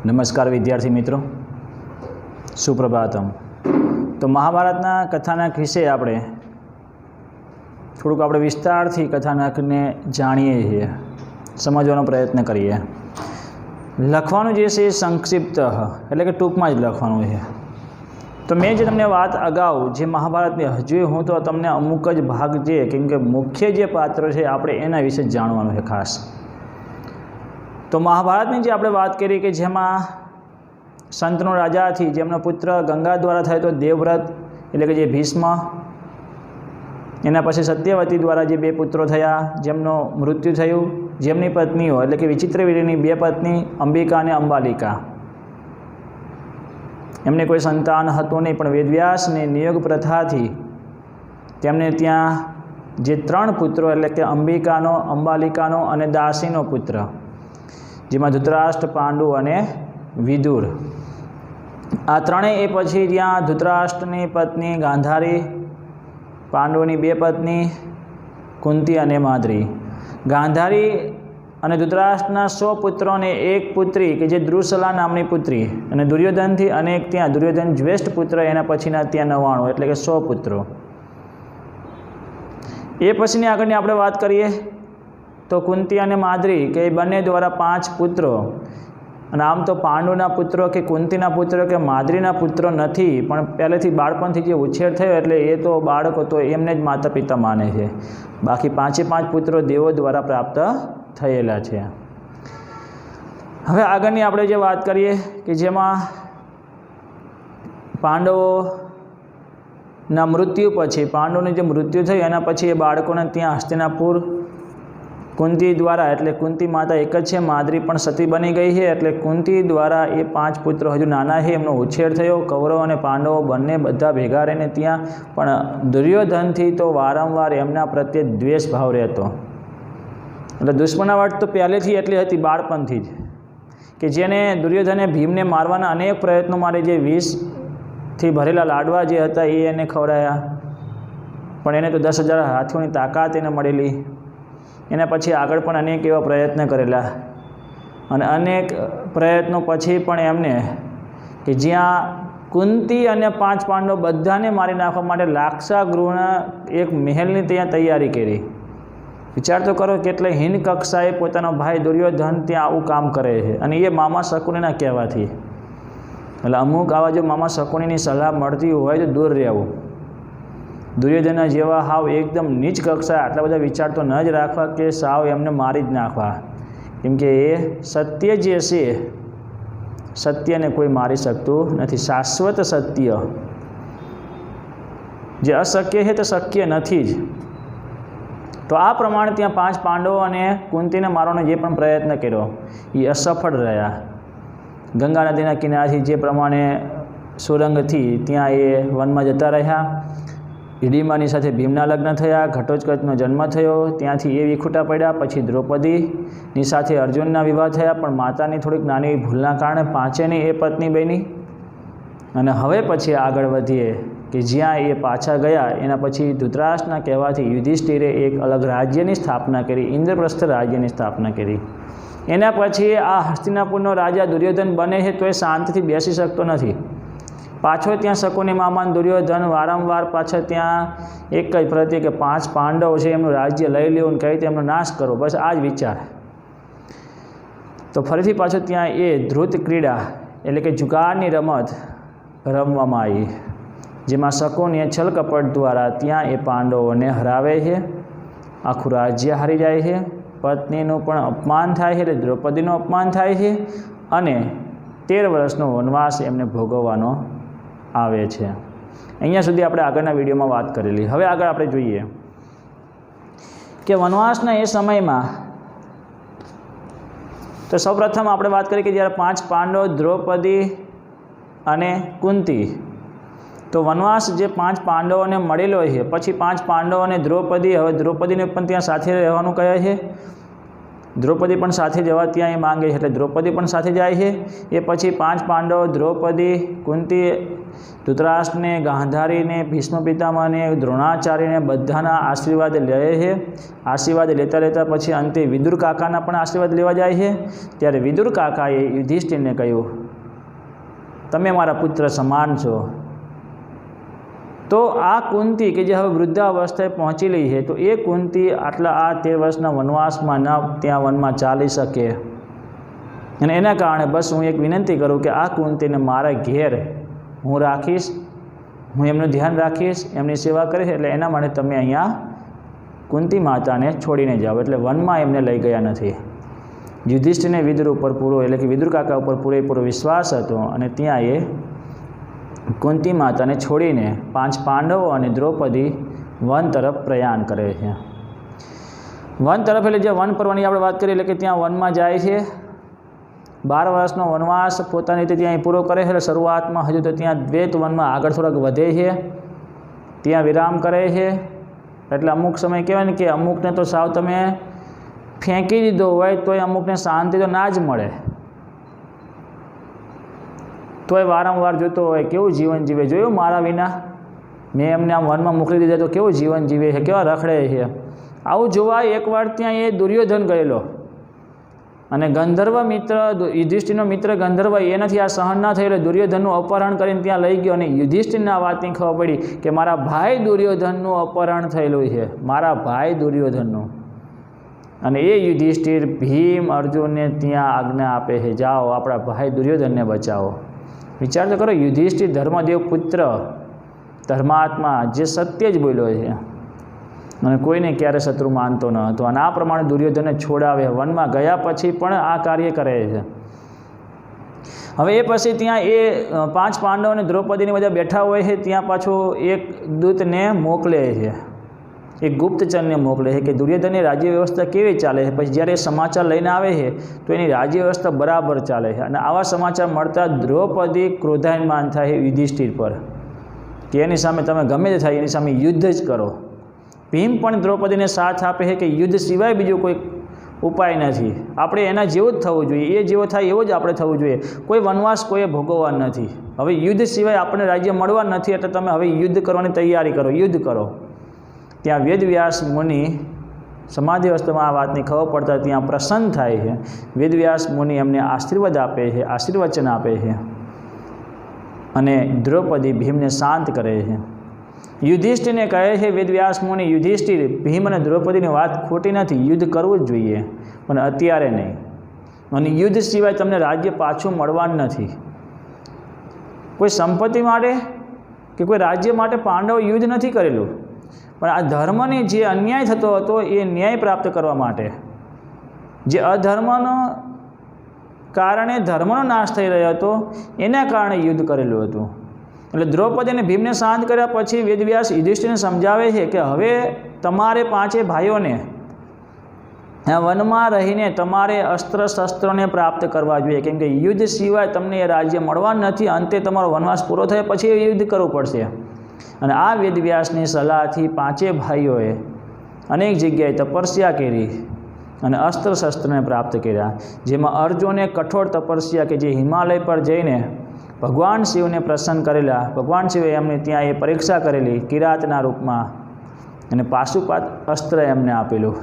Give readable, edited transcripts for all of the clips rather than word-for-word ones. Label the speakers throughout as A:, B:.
A: नमस्कार विद्यार्थी मित्रों, सुप्रभातम। तो महाभारतना कथानक विषय આપણે થોડુંક આપણે વિસ્તારથી કથાનકને જાણીએ છીએ, સમજવાનો પ્રયત્ન કરીએ। લખવાનું જે છે એ સંક્ષિપ્ત એટલે કે ટૂંકમાં જ લખવાનું છે। તો મેં જે તમને વાત અગાઉ જે મહાભારતની હજુ હું તો તમને અમુક જ ભાગ જે કેમ કે મુખ્ય જે પાત્રો છે આપણે એના વિશે જાણવાનું છે ખાસ। तो महाभारत में जो आपणे बात करी कि जेमां संतनो राजा थी जेमनो पुत्र गंगा द्वारा थयो तो देवव्रत एटले कि जे भीष्म, एना पछी सत्यवती द्वारा जे बे पुत्रों थया जेमनो मृत्यु थयुं, जेमनी पत्नीओ एटले कि विचित्रवीर्यनी बे पत्नी अंबिका अने अंबालिका, एमने कोई संतान हतुं नहीं, पण वेदव्यासनी नियोग प्रथाथी तेमने त्यां जे 3 पुत्रों एटले कि अंबिकानो, अंबालिकानो अने दासीनो पुत्र जेमां धृतराष्ट्र, पांडु अने विदुर आ त्रणेय ए पछी ज्यां धृतराष्ट्रनी पत्नी गांधारी, पांडुनी 2 पत्नी कुंती अने माद्री, गांधारी अने धृतराष्ट्રના 100 पुत्रों ने 1 पुत्री के जे द्रुसला नामनी पुत्री अने दुर्योधनथी अनेक त्यां दुर्योधन ज्येष्ठ पुत्र एना पछीना त्यां 99 एटले के 100 पुत्रों। ए पछीनी આગળની આપણે વાત કરીએ तो कुंती अने माद्री के बने द्वारा 5 पुत्रों, અને આમ તો પાંડુના પુત્રો કે કુંતીના પુત્રો કે માદ્રીના પુત્રો નથી, પણ પહેલેથી બાળપણથી જે ઉછેર થયો એટલે એ તો બાળકો તો એમને જ માતા પિતા માને છે। બાકી 5 પુત્રો દેવો દ્વારા પ્રાપ્ત થયેલા છે। હવે આગળની આપણે જે વાત કરીએ કે જેમાં પાંડવોના મૃત્યુ પછી પાંડવોનું જે મૃત્યુ થયું એના પછી એ બાળકોને ત્યાં હસ્તિનાપુર कुंती द्वारा एटले कुंती माता एक ज छे, माद्री पण सती बनी गई है एटले कुंती द्वारा ये 5 पुत्र हजू नाना है एमनो उछेर थयो। कौरव और पांडवों बंने बधा भेगा रहीने त्यां पण दुर्योधनथी तो वारंवार एमना प्रत्ये द्वेष भाव रहतो, एटले दुश्मनावट तो पहलेथी एटली हती बाळपणथी ज कि जेने दुर्योधने भीमने मारवाना अनेक प्रयत्नों मारे जे विषथी भरेला लाडवा जे हता ए एने खवडाया, पण एने तो 10,000 हाथीओनी ताकात एने मळेली। एना पछी आगळ पण अनेक एवा प्रयत्न करेला अने अनेक प्रयत्नों पछी पण एमने कि ज्यां कुंती अने 5 पांडव बधाने मारी नाखवा माटे लाक्षागृहना एक महलनी त्यां तैयारी करी। विचार तो करो केटले हीन कक्षाए पोतानो भाई दुर्योधन त्यां आवुं काम करे छे अने ए मामा शकुनीना कहेवाथी। એટલે અમુક આવા જો મામા શકુનીની સલાહ મળતી હોય તો દૂર રહેવું। दुर्योधन जेवा हाव एकदम नीच कक्षा आटला बधा विचार तो न ज राखवा कि साव एमने मारी ज नाखवा, केम के ए सत्य जे छे सत्यने कोई मारी शकतुं नथी। शाश्वत सत्य जे अशक्य है तो शक्य नथी ज। तो आ प्रमाणे त्यां 5 पांडवों अने कुंतीने मारवानो जे पण प्रयत्न कर्यो ए असफल रह्या। गंगा नदीना किनारेथी जे प्रमाणे सुरंगथी त्यां ए वनमा जता रह्या। हिडिंबानी साथे भीमना लग्न थया, घटोत्कचनो जन्म थयो, त्यांथी ए विखूटा पड्या। पछी द्रौपदीनी साथे अर्जुनना विवाह थया, पण मातानी थोड़ीक नानी भूलना कारणे 5 ए पत्नी बनी। अने हवे पछी आगळ वधीए कि ज्यां ए पाछा गया एना पछी धृतराष्ट्રના कहेवाथी युधिष्ठिरे एक अलग राज्यनी स्थापना करी, इंद्रप्रस्थ राज्यनी स्थापना करी। एना पछी आ हस्तिनापुरनो राजा दुर्योधन बने है तो शांतिथी बेसी शकतो नथी। पाछो त्यां शकुनी मामा दुर्योधन वारंवार पाछा त्यां एक ज प्रति कि 5 पांडव है एमनुं राज्य लई लो कई रीते एमनो नाश करो, बस आ ज विचार। तो फरीथी पाछो त्यां ए धृत क्रीड़ा एटले कि जुगाड़नी रमत रमवामां आई, जेमां शकुनीए छल कपट द्वारा त्यां ए पांडवोने हरावे छे, आखुं राज्य हारी जाय छे, पत्नीनुं पण अपमान थाय छे એટલે द्रौपदीनुं अपमान थाय छे अने 13 वर्षनो वनवास एमने भोगवવાનો આવે છે। અહીંયા સુધી આપણે આગળના વિડીયોમાં વાત કરેલી। હવે આગળ આપણે જોઈએ કે વનવાસના એ સમયમાં તો સૌપ્રથમ આપણે વાત કરી કે જ્યારે 5 પાંડવ, દ્રૌપદી અને કુંતી, તો વનવાસ જે 5 પાંડવોને મળેલો છે પછી 5 પાંડવ અને દ્રૌપદી, હવે દ્રૌપદીને પણ ત્યાં સાથે રહેવાનું કહે છે દ્રૌપદી પણ સાથે જવા ત્યાં એ માંગે છે, એટલે દ્રૌપદી પણ સાથે જાય છે। એ પછી 5 પાંડવ દ્રૌપદી, કુંતી, ધૃતરાષ્ટ્રને, ગાંધારીને, ભીષ્મ પિતામહને, દ્રોણાચાર્યને બધાના આશીર્વાદ લે છે। આશીર્વાદ લેતા લેતા પછી અંતે વિદુર કાકાના પણ આશીર્વાદ લેવા જાય છે। ત્યારે વિદુર કાકાએ યુધિષ્ઠિરને કહ્યું, તમે મારા પુત્ર સમાન છો। તો આ કુંતી કે જે હવે વૃદ્ધાવસ્થાએ પહોંચી ગઈ છે, તો એ કુંતી આટલા આ 13 વર્ષના વનવાસમાં ન ત્યાં વનમાં ચાલી શકે, અને એના કારણે બસ હું એક વિનંતી કરું કે આ કુંતીને મારા ઘેર હું રાખીશ, હું એમનું ધ્યાન રાખીશ, એમની સેવા કરીશ, એટલે એના માટે તમે અહીંયા કુંતી માતાને છોડીને જાઓ। એટલે વનમાં એમને લઈ ગયા નથી। યુધિષ્ઠિરને વિદુર ઉપર પૂરો એટલે કે વિદુર કાકા ઉપર પૂરેપૂરો વિશ્વાસ હતો, અને ત્યાં એ કુંતી માતાને છોડીને 5 પાંડવો અને દ્રૌપદી વન તરફ પ્રયાણ કરે છે। વન તરફ એટલે જે વન પર્વની આપણે વાત કરીએ, એટલે કે ત્યાં વનમાં જાય છે। 12 વર્ષનો વનવાસ પોતાની રીતે ત્યાં પૂરો કરે છે। એટલે શરૂઆતમાં હજુ તો ત્યાં દ્વૈત વનમાં આગળ થોડાક વધે છે, ત્યાં વિરામ કરે છે। એટલે અમુક સમય કહેવાય ને કે અમુકને તો સાવ તમે ફેંકી દીધો હોય તોય અમુકને શાંતિ તો ના જ મળે, તોય વારંવાર જોતો હોય કેવું જીવન જીવે। જોયું મારા વિના મેં એમને આમ વનમાં મોકલી દીધા તો કેવું જીવન જીવે છે, કેવા રખડે છે। આવું જોવા એકવાર ત્યાં એ દુર્યોધન ગયેલો, અને ગંધર્વ મિત્ર યુધિષ્ઠિરનો મિત્ર ગંધર્વ એનાથી આ સહન ના થયેલો, દુર્યોધનનું અપહરણ કરીને ત્યાં લઈ ગયો, અને યુધિષ્ઠિરને આ વાતની ખબર પડી કે મારા ભાઈ દુર્યોધનનું અપહરણ થયેલું છે, મારા ભાઈ દુર્યોધનનું। અને એ યુધિષ્ઠિર ભીમ અર્જુનને ત્યાં આજ્ઞા આપે છે, જાઓ આપણા ભાઈ દુર્યોધનને બચાવો। વિચાર તો કરો, યુધિષ્ઠિર ધર્મદેવ પુત્ર, ધર્માત્મા, જે સત્ય જ બોલ્યો છે, અને કોઈને ક્યારે શત્રુ માનતો ન હતો, અને આ પ્રમાણે દુર્યોધનને છોડાવે, વનમાં ગયા પછી પણ આ કાર્ય કરે છે। હવે એ પછી ત્યાં એ 5 પાંડવ અને દ્રૌપદીને બધા બેઠા હોય છે, ત્યાં પાછું એક દૂતને મોકલે છે, એક ગુપ્તચરને મોકલે છે કે દુર્યોધનની રાજ્ય વ્યવસ્થા કેવી ચાલે છે। પછી જ્યારે એ સમાચાર લઈને આવે છે તો એની રાજ્ય વ્યવસ્થા બરાબર ચાલે છે, અને આવા સમાચાર મળતા દ્રૌપદી ક્રોધાયમાન થાય છે યુધિષ્ઠિર પર કે એની સામે તમે ગમે તે થાય એની સામે યુદ્ધ જ કરો। ભીમ પણ દ્રૌપદીને સાથ આપે છે કે યુદ્ધ સિવાય બીજો કોઈ ઉપાય નથી, આપણે એના જેવું જ થવું જોઈએ, એ જેવો થાય એવો જ આપણે થવું જોઈએ, કોઈ વનવાસ કોઈએ ભોગવવા નથી, હવે યુદ્ધ સિવાય આપણને રાજ્ય મળવા નથી, એટલે તમે હવે યુદ્ધ કરવાની તૈયારી કરો, યુદ્ધ કરો। ત્યાં વેદવ્યાસ મુનિ સમાધિ અવસ્થામાં આ વાતની ખબર પડતા ત્યાં પ્રસન્ન થાય છે। વેદવ્યાસ મુનિ એમને આશીર્વાદ આપે છે, આશીર્વચન આપે છે, અને દ્રૌપદી ભીમને શાંત કરે છે। યુધિષ્ઠિરને કહે છે વેદવ્યાસ મુનિ, યુધિષ્ઠિર, ભીમ અને દ્રૌપદીની વાત ખોટી નથી, યુદ્ધ કરવું જ જોઈએ, પણ અત્યારે નહીં, અને યુદ્ધ સિવાય તમને રાજ્ય પાછું મળવાનું નથી। કોઈ સંપત્તિ માટે કે કોઈ રાજ્ય માટે પાંડવો યુદ્ધ નથી કરેલું, પણ આ ધર્મને જે અન્યાય થતો હતો એ ન્યાય પ્રાપ્ત કરવા માટે, જે અધર્મનો કારણે ધર્મનો નાશ થઈ રહ્યો હતો એના કારણે યુદ્ધ કરેલું હતું। એટલે દ્રૌપદી અને ભીમને શાંત કર્યા પછી વેદવ્યાસ યુધિષ્ઠિરને સમજાવે છે કે હવે તમારે 5 ભાઈઓને આ વનમાં રહીને તમારે અસ્ત્ર શસ્ત્રોને પ્રાપ્ત કરવા જોઈએ, કેમ કે યુદ્ધ સિવાય તમને એ રાજ્ય મળવાનું નથી, અંતે તમારો વનવાસ પૂરો થયા પછી યુદ્ધ કરવું પડશે। અને આ વેદવ્યાસની સલાહથી 5 ભાઈઓએ અનેક જગ્યાએ તપસ્યા કરી અને અસ્ત્ર શસ્ત્રને પ્રાપ્ત કર્યા, જેમાં અર્જુને કઠોર તપસ્યા કે જે હિમાલય પર જઈને ભગવાન શિવને પ્રસન્ન કરેલા, ભગવાન શિવે એમને ત્યાં એ પરીક્ષા કરેલી કિરાતના રૂપમાં, અને પાશુપાત અસ્ત્ર એમને આપેલું।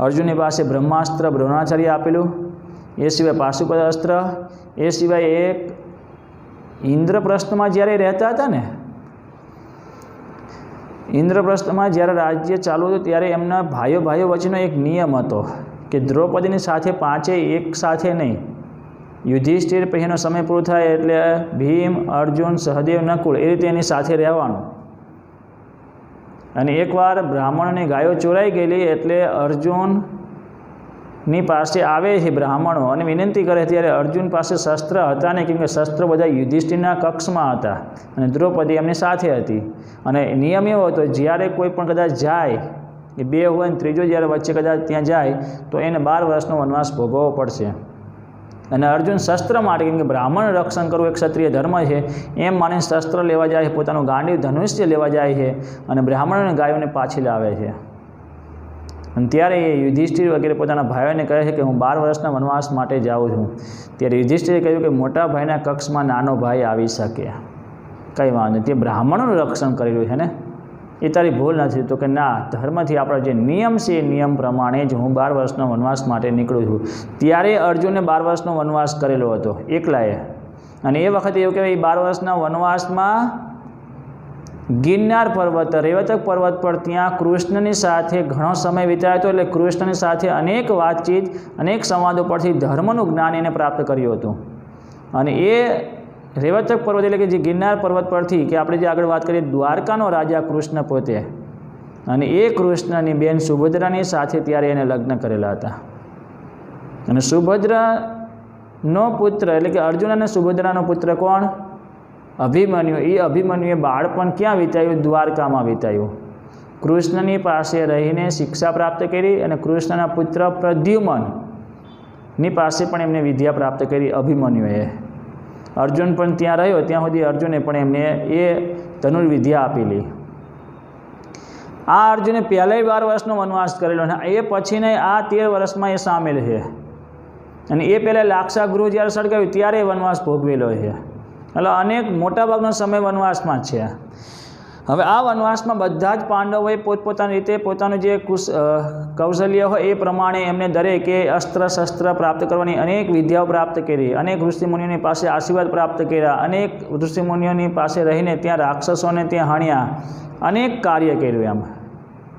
A: અર્જુનની પાસે બ્રહ્માસ્ત્ર દ્રોણાચાર્ય આપેલું, એ સિવાય પાશુપાત અસ્ત્ર, એ સિવાય એક ઇન્દ્રપ્રસ્થમાં જ્યારે રહેતા હતા ને, ઇન્દ્રપ્રસ્થમાં જ્યારે રાજ્ય ચાલુ હતું ત્યારે એમના ભાઈઓ વચ્ચેનો એક નિયમ હતો કે દ્રૌપદીની સાથે 5 એક સાથે નહીં, યુધિષ્ઠિર પહેનો સમય પૂરો થાય એટલે ભીમ, અર્જુન, સહદેવ, નકુળ એ રીતે એની સાથે રહેવાનું। અને એકવાર બ્રાહ્મણોની ગાયો ચોરાઈ ગયેલી એટલે અર્જુનની પાસે આવે છે બ્રાહ્મણો અને વિનંતી કરે, ત્યારે અર્જુન પાસે શસ્ત્ર હતા ને, કેમ કે શસ્ત્રો બધા યુધિષ્ઠિરના કક્ષમાં હતા અને દ્રૌપદી એમની સાથે હતી। અને નિયમ એવો હતો જ્યારે કોઈ પણ કદાચ જાય એ 2 હોય ને ત્રીજો જ્યારે વચ્ચે કદાચ ત્યાં જાય તો એને 12 વર્ષનો વનવાસ ભોગવવો પડશે। અને અર્જુન શસ્ત્ર માટે, કેમ કે બ્રાહ્મણ રક્ષણ કરવું એક ક્ષત્રિય ધર્મ છે એમ માનીને શસ્ત્ર લેવા જાય છે, પોતાનું ગાંડીવ ધનુષ્ય લેવા જાય છે અને બ્રાહ્મણોને ગાયોને પાછી લાવે છે। અને ત્યારે એ યુધિષ્ઠિર વગેરે પોતાના ભાઈઓને કહે છે કે હું 12 વર્ષના વનવાસ માટે જાઉં છું. ત્યારે યુધિષ્ઠિરે કહ્યું કે મોટા ભાઈના કક્ષમાં નાનો ભાઈ આવી શકે, કંઈ વાંધો નહીં, તે બ્રાહ્મણોનું રક્ષણ કરેલું છે ને, એ તારી ભૂલ નથી. તો કે ના, ધર્મથી આપણો જે નિયમ છે એ નિયમ પ્રમાણે જ હું 12 વર્ષનો વનવાસ માટે નીકળું છું. ત્યારે અર્જુને 12 વર્ષનો વનવાસ કરેલો હતો એકલાએ, અને એ વખતે એવું કહેવાય 12 વર્ષના વનવાસમાં ગિરનાર પર્વત, રેવતક પર્વત પર ત્યાં કૃષ્ણની સાથે ઘણો સમય વિતાવ્યો હતો. એટલે કૃષ્ણની સાથે અનેક વાતચીત, અનેક સંવાદો પરથી ધર્મનું જ્ઞાન એને પ્રાપ્ત કર્યું હતું. અને એ રેવતક પર્વત એટલે કે જે ગિરનાર પર્વત પરથી, કે આપણે જે આગળ વાત કરીએ દ્વારકાનો રાજા કૃષ્ણ પોતે, અને એ કૃષ્ણની બેન સુભદ્રાની સાથે ત્યારે એને લગ્ન કરેલા હતા. અને સુભદ્રાનો પુત્ર એટલે કે અર્જુન અને સુભદ્રાનો પુત્ર કોણ? અભિમન્યુ. એ અભિમન્યુએ બાળપણ ક્યાં વિતાવ્યું? દ્વારકામાં વિતાવ્યું. કૃષ્ણની પાસે રહીને શિક્ષા પ્રાપ્ત કરી, અને કૃષ્ણના પુત્ર પ્રદ્યુમનની પાસે પણ એમને વિદ્યા પ્રાપ્ત કરી અભિમન્યુએ. અર્જુન પણ ત્યાં રહ્યો, ત્યાં સુધી અર્જુને પણ એમને એ ધનુર્વિદ્યા આપેલી. આ અર્જુને પહેલાંય 12 વર્ષનો વનવાસ કરેલો, અને એ પછીને આ 13 વર્ષમાં એ સામેલ છે. અને એ પહેલાં લાક્ષાગૃહ જ્યારે સળગાવ્યું ત્યારે વનવાસ ભોગવેલો છે. એટલે અનેક મોટાભાગનો સમય વનવાસમાં જ છે. હવે આ વનવાસમાં બધા જ પાંડવોએ પોતપોતાની રીતે પોતાનું જે કૌશલ્ય હોય એ પ્રમાણે એમને દરેકે અસ્ત્ર શસ્ત્ર પ્રાપ્ત કરવાની અનેક વિદ્યાઓ પ્રાપ્ત કરી, અનેક ઋષિમુનિઓની પાસે આશીર્વાદ પ્રાપ્ત કર્યા, અનેક ઋષિમુનિઓની પાસે રહીને ત્યાં રાક્ષસોને ત્યાં હણ્યા, અનેક કાર્ય કર્યું, એમ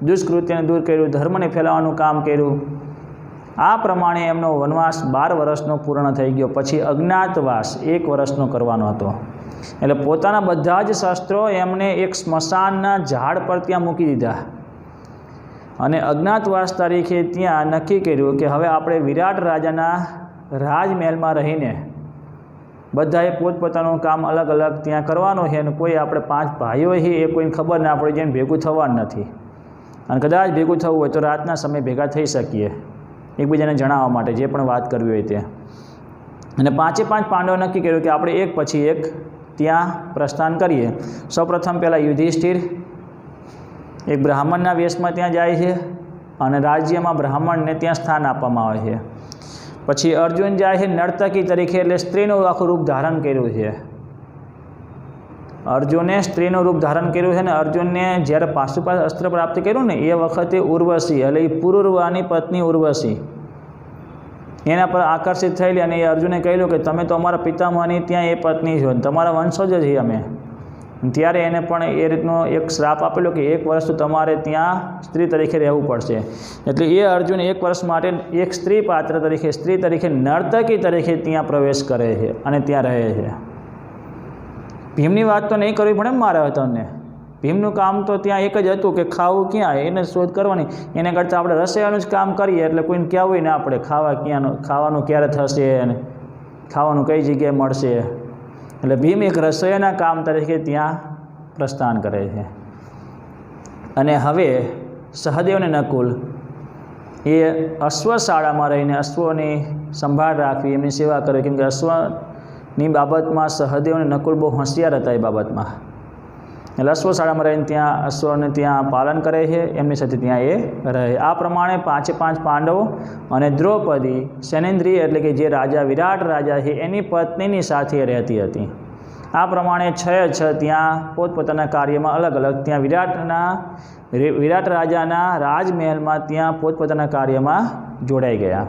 A: દુષ્કૃત્યને દૂર કર્યું, ધર્મને ફેલાવવાનું કામ કર્યું. આ પ્રમાણે એમનો વનવાસ 12 વર્ષનો પૂર્ણ થઈ ગયો. પછી અજ્ઞાતવાસ 1 વર્ષનો કરવાનો હતો. એટલે પોતાના બધા જ શસ્ત્રો એમને એક સ્મશાનના ઝાડ પર ત્યાં મૂકી દીધા, અને અજ્ઞાતવાસ તારીખે ત્યાં નક્કી કર્યું કે હવે આપણે વિરાટ રાજાના રાજમહેલમાં રહીને બધાએ પોતપોતાનું કામ અલગ અલગ ત્યાં કરવાનું છે. અને કોઈ આપણે 5 ભાઈઓ છે એ કોઈને ખબર ના પડે, જેને ભેગું થવાનું નથી. અને કદાચ ભેગું થવું હોય તો રાતના સમયે ભેગા થઈ શકીએ એકબીજાને જણાવવા માટે, જે પણ વાત કરવી હોય તે. અને 5 પાંડવો નક્કી કર્યું કે આપણે એક પછી એક ત્યાં પ્રસ્થાન કરીએ. સૌપ્રથમ પહેલાં યુધિષ્ઠિર એક બ્રાહ્મણના વેશમાં ત્યાં જાય છે, અને રાજ્યમાં બ્રાહ્મણને ત્યાં સ્થાન આપવામાં આવે છે. પછી અર્જુન જાય છે નર્તકી તરીકે, એટલે સ્ત્રીનું આખું રૂપ ધારણ કર્યું છે. અર્જુને સ્ત્રીનું રૂપ ધારણ કર્યું છે. અને અર્જુનને જ્યારે પાશુપાશ અસ્ત્ર પ્રાપ્ત કર્યું ને એ વખતે ઉર્વશી એટલે એ પુરુરવાની પત્ની ઉર્વશી એના પર આકર્ષિત થયેલી, અને એ અર્જુને કહેલું કે તમે તો અમારા પિતામહની ત્યાં એ પત્ની છો, તમારા વંશજ જ છીએ અમે. ત્યારે એને પણ એ રીતનો એક શ્રાપ આપેલો કે 1 વર્ષ તો તમારે ત્યાં સ્ત્રી તરીકે રહેવું પડશે. એટલે એ અર્જુન 1 વર્ષ માટે એક સ્ત્રી પાત્ર તરીકે, સ્ત્રી તરીકે, નર્તકી તરીકે ત્યાં પ્રવેશ કરે છે અને ત્યાં રહે છે. ભીમની વાત તો નહીં કરવી પડે મારે તમને. ભીમનું કામ તો ત્યાં એક જ હતું કે ખાવું ક્યાં એને શોધ કરવાની. એને કરતાં આપણે રસોઈયાનું જ કામ કરીએ, એટલે કોઈને કહેવું ના આપણે ખાવાનું ક્યારે થશે અને ખાવાનું કઈ જગ્યાએ મળશે. એટલે ભીમ એક રસોઈયાના કામ તરીકે ત્યાં પ્રસ્થાન કરે છે. અને હવે સહદેવ અને નકુલ એ અશ્વશાળામાં રહીને અશ્વોની સંભાળ રાખવી, એમની સેવા કરવી. કેમ કે અશ્વની બાબતમાં સહદેવ અને નકુલ બહુ હોશિયાર હતા એ બાબતમાં. એટલે અશ્વશાળામાં રહીને ત્યાં અશ્વને ત્યાં પાલન કરે છે, એમની સાથે ત્યાં એ રહે. આ પ્રમાણે 5 પાંડવો અને દ્રૌપદી શૈનેન્દ્રી એટલે કે જે રાજા વિરાટ રાજા છે એની પત્નીની સાથે રહેતી હતી. આ પ્રમાણે 6 ત્યાં પોતપોતાના કાર્યમાં અલગ અલગ ત્યાં વિરાટ રાજાના રાજમહેલમાં ત્યાં પોતપોતાના કાર્યમાં જોડાઈ ગયા.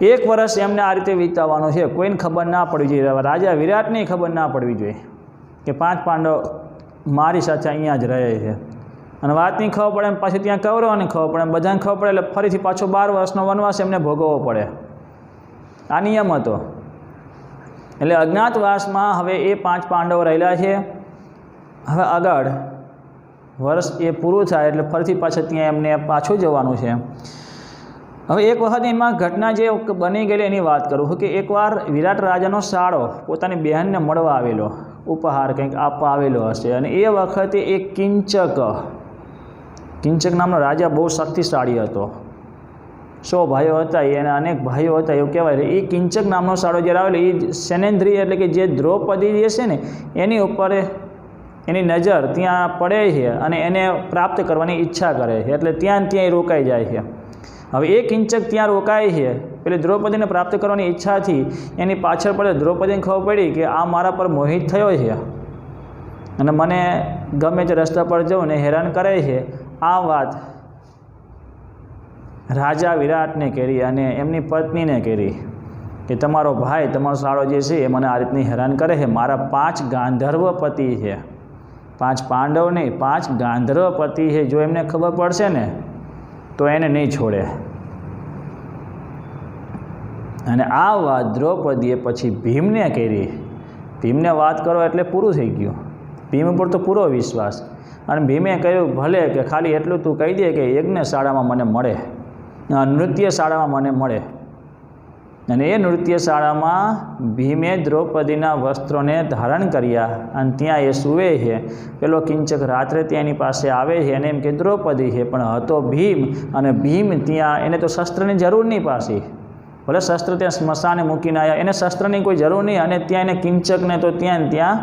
A: 1 વર્ષ એમને આ રીતે વિતાવવાનું છે, કોઈને ખબર ના પડવી જોઈએ, રાજા વિરાટની ખબર ના પડવી જોઈએ કે 5 પાંડવ મારી સાથે અહીંયા જ રહે છે. અને વાત નહીં ખબર પડે, પાછી ત્યાં કૌરવોને ખબર પડે, બધાને ખબર પડે, એટલે ફરીથી પાછો 12 વર્ષનો વનવાસ એમને ભોગવવો પડે. આ નિયમ હતો. એટલે અજ્ઞાતવાસમાં હવે એ 5 પાંડવો રહેલા છે. હવે આગળ વર્ષ એ પૂરું થાય એટલે ફરીથી પાછા ત્યાં એમને પાછું જવાનું છે. હવે એક વખત એમાં ઘટના જે બની ગયેલી એની વાત કરું છું કે એકવાર વિરાટ રાજાનો સાળો પોતાની બહેનને મળવા આવેલો, ઉપહાર કંઈક આપવા આવેલો હશે. અને એ વખતે એક કિંચક નામનો રાજા બહુ શક્તિશાળી હતો. 100 ભાઈઓ હતા, એને અનેક ભાઈઓ હતા એવું કહેવાય. એ કિંચક નામનો સાળો જ્યારે આવેલો એ શૈનેન્દ્રી એટલે કે જે દ્રૌપદી જે છે ને એની ઉપર એની નજર ત્યાં પડે છે અને એને પ્રાપ્ત કરવાની ઈચ્છા કરે છે, એટલે ત્યાં એ રોકાઈ જાય છે. હવે એ કિંચક ત્યાં રોકાય છે, પેલી દ્રૌપદીને પ્રાપ્ત કરવાની ઈચ્છાથી એની પાછળ પડે દ્રૌપદીને ખબર પડી કે આ મારા પર મોહિત થયો છે અને મને ગમે તે રસ્તા પર જવું ને હેરાન કરે છે. આ વાત રાજા વિરાટને કરી અને એમની પત્નીને કરી કે તમારો ભાઈ, તમારો સાળો જે છે એ મને આ રીતની હેરાન કરે છે. મારા 5 ગાંધર્વ પતિ છે, 5 પાંડવ નહીં, 5 ગાંધર્વ પતિ છે. જો એમને ખબર પડશે ને તો એને નહીં છોડે. અને આ વાત દ્રૌપદીએ પછી ભીમને કરી. ભીમને વાત કરો એટલે પૂરું થઈ ગયું. ભીમ ઉપર તો પૂરો વિશ્વાસ. અને ભીમે કહ્યું ભલે કે ખાલી એટલું તું કહી દે કે યજ્ઞશાળામાં મને મળે, નૃત્યશાળામાં મને મળે. અને એ નૃત્યશાળામાં ભીમે દ્રૌપદીના વસ્ત્રોને ધારણ કર્યા અને ત્યાં એ સૂવે છે. પેલો કિંચક રાત્રે ત્યાં એની પાસે આવે છે અને એમ કે દ્રૌપદી છે, પણ હતો ભીમ. અને ભીમ ત્યાં એને તો શસ્ત્રની જરૂર નહીં પાછી, ભલે શસ્ત્ર ત્યાં સ્મશાને મૂકીને આવ્યા, એને શસ્ત્રની કોઈ જરૂર નહીં. અને ત્યાં એને કિંચકને તો ત્યાં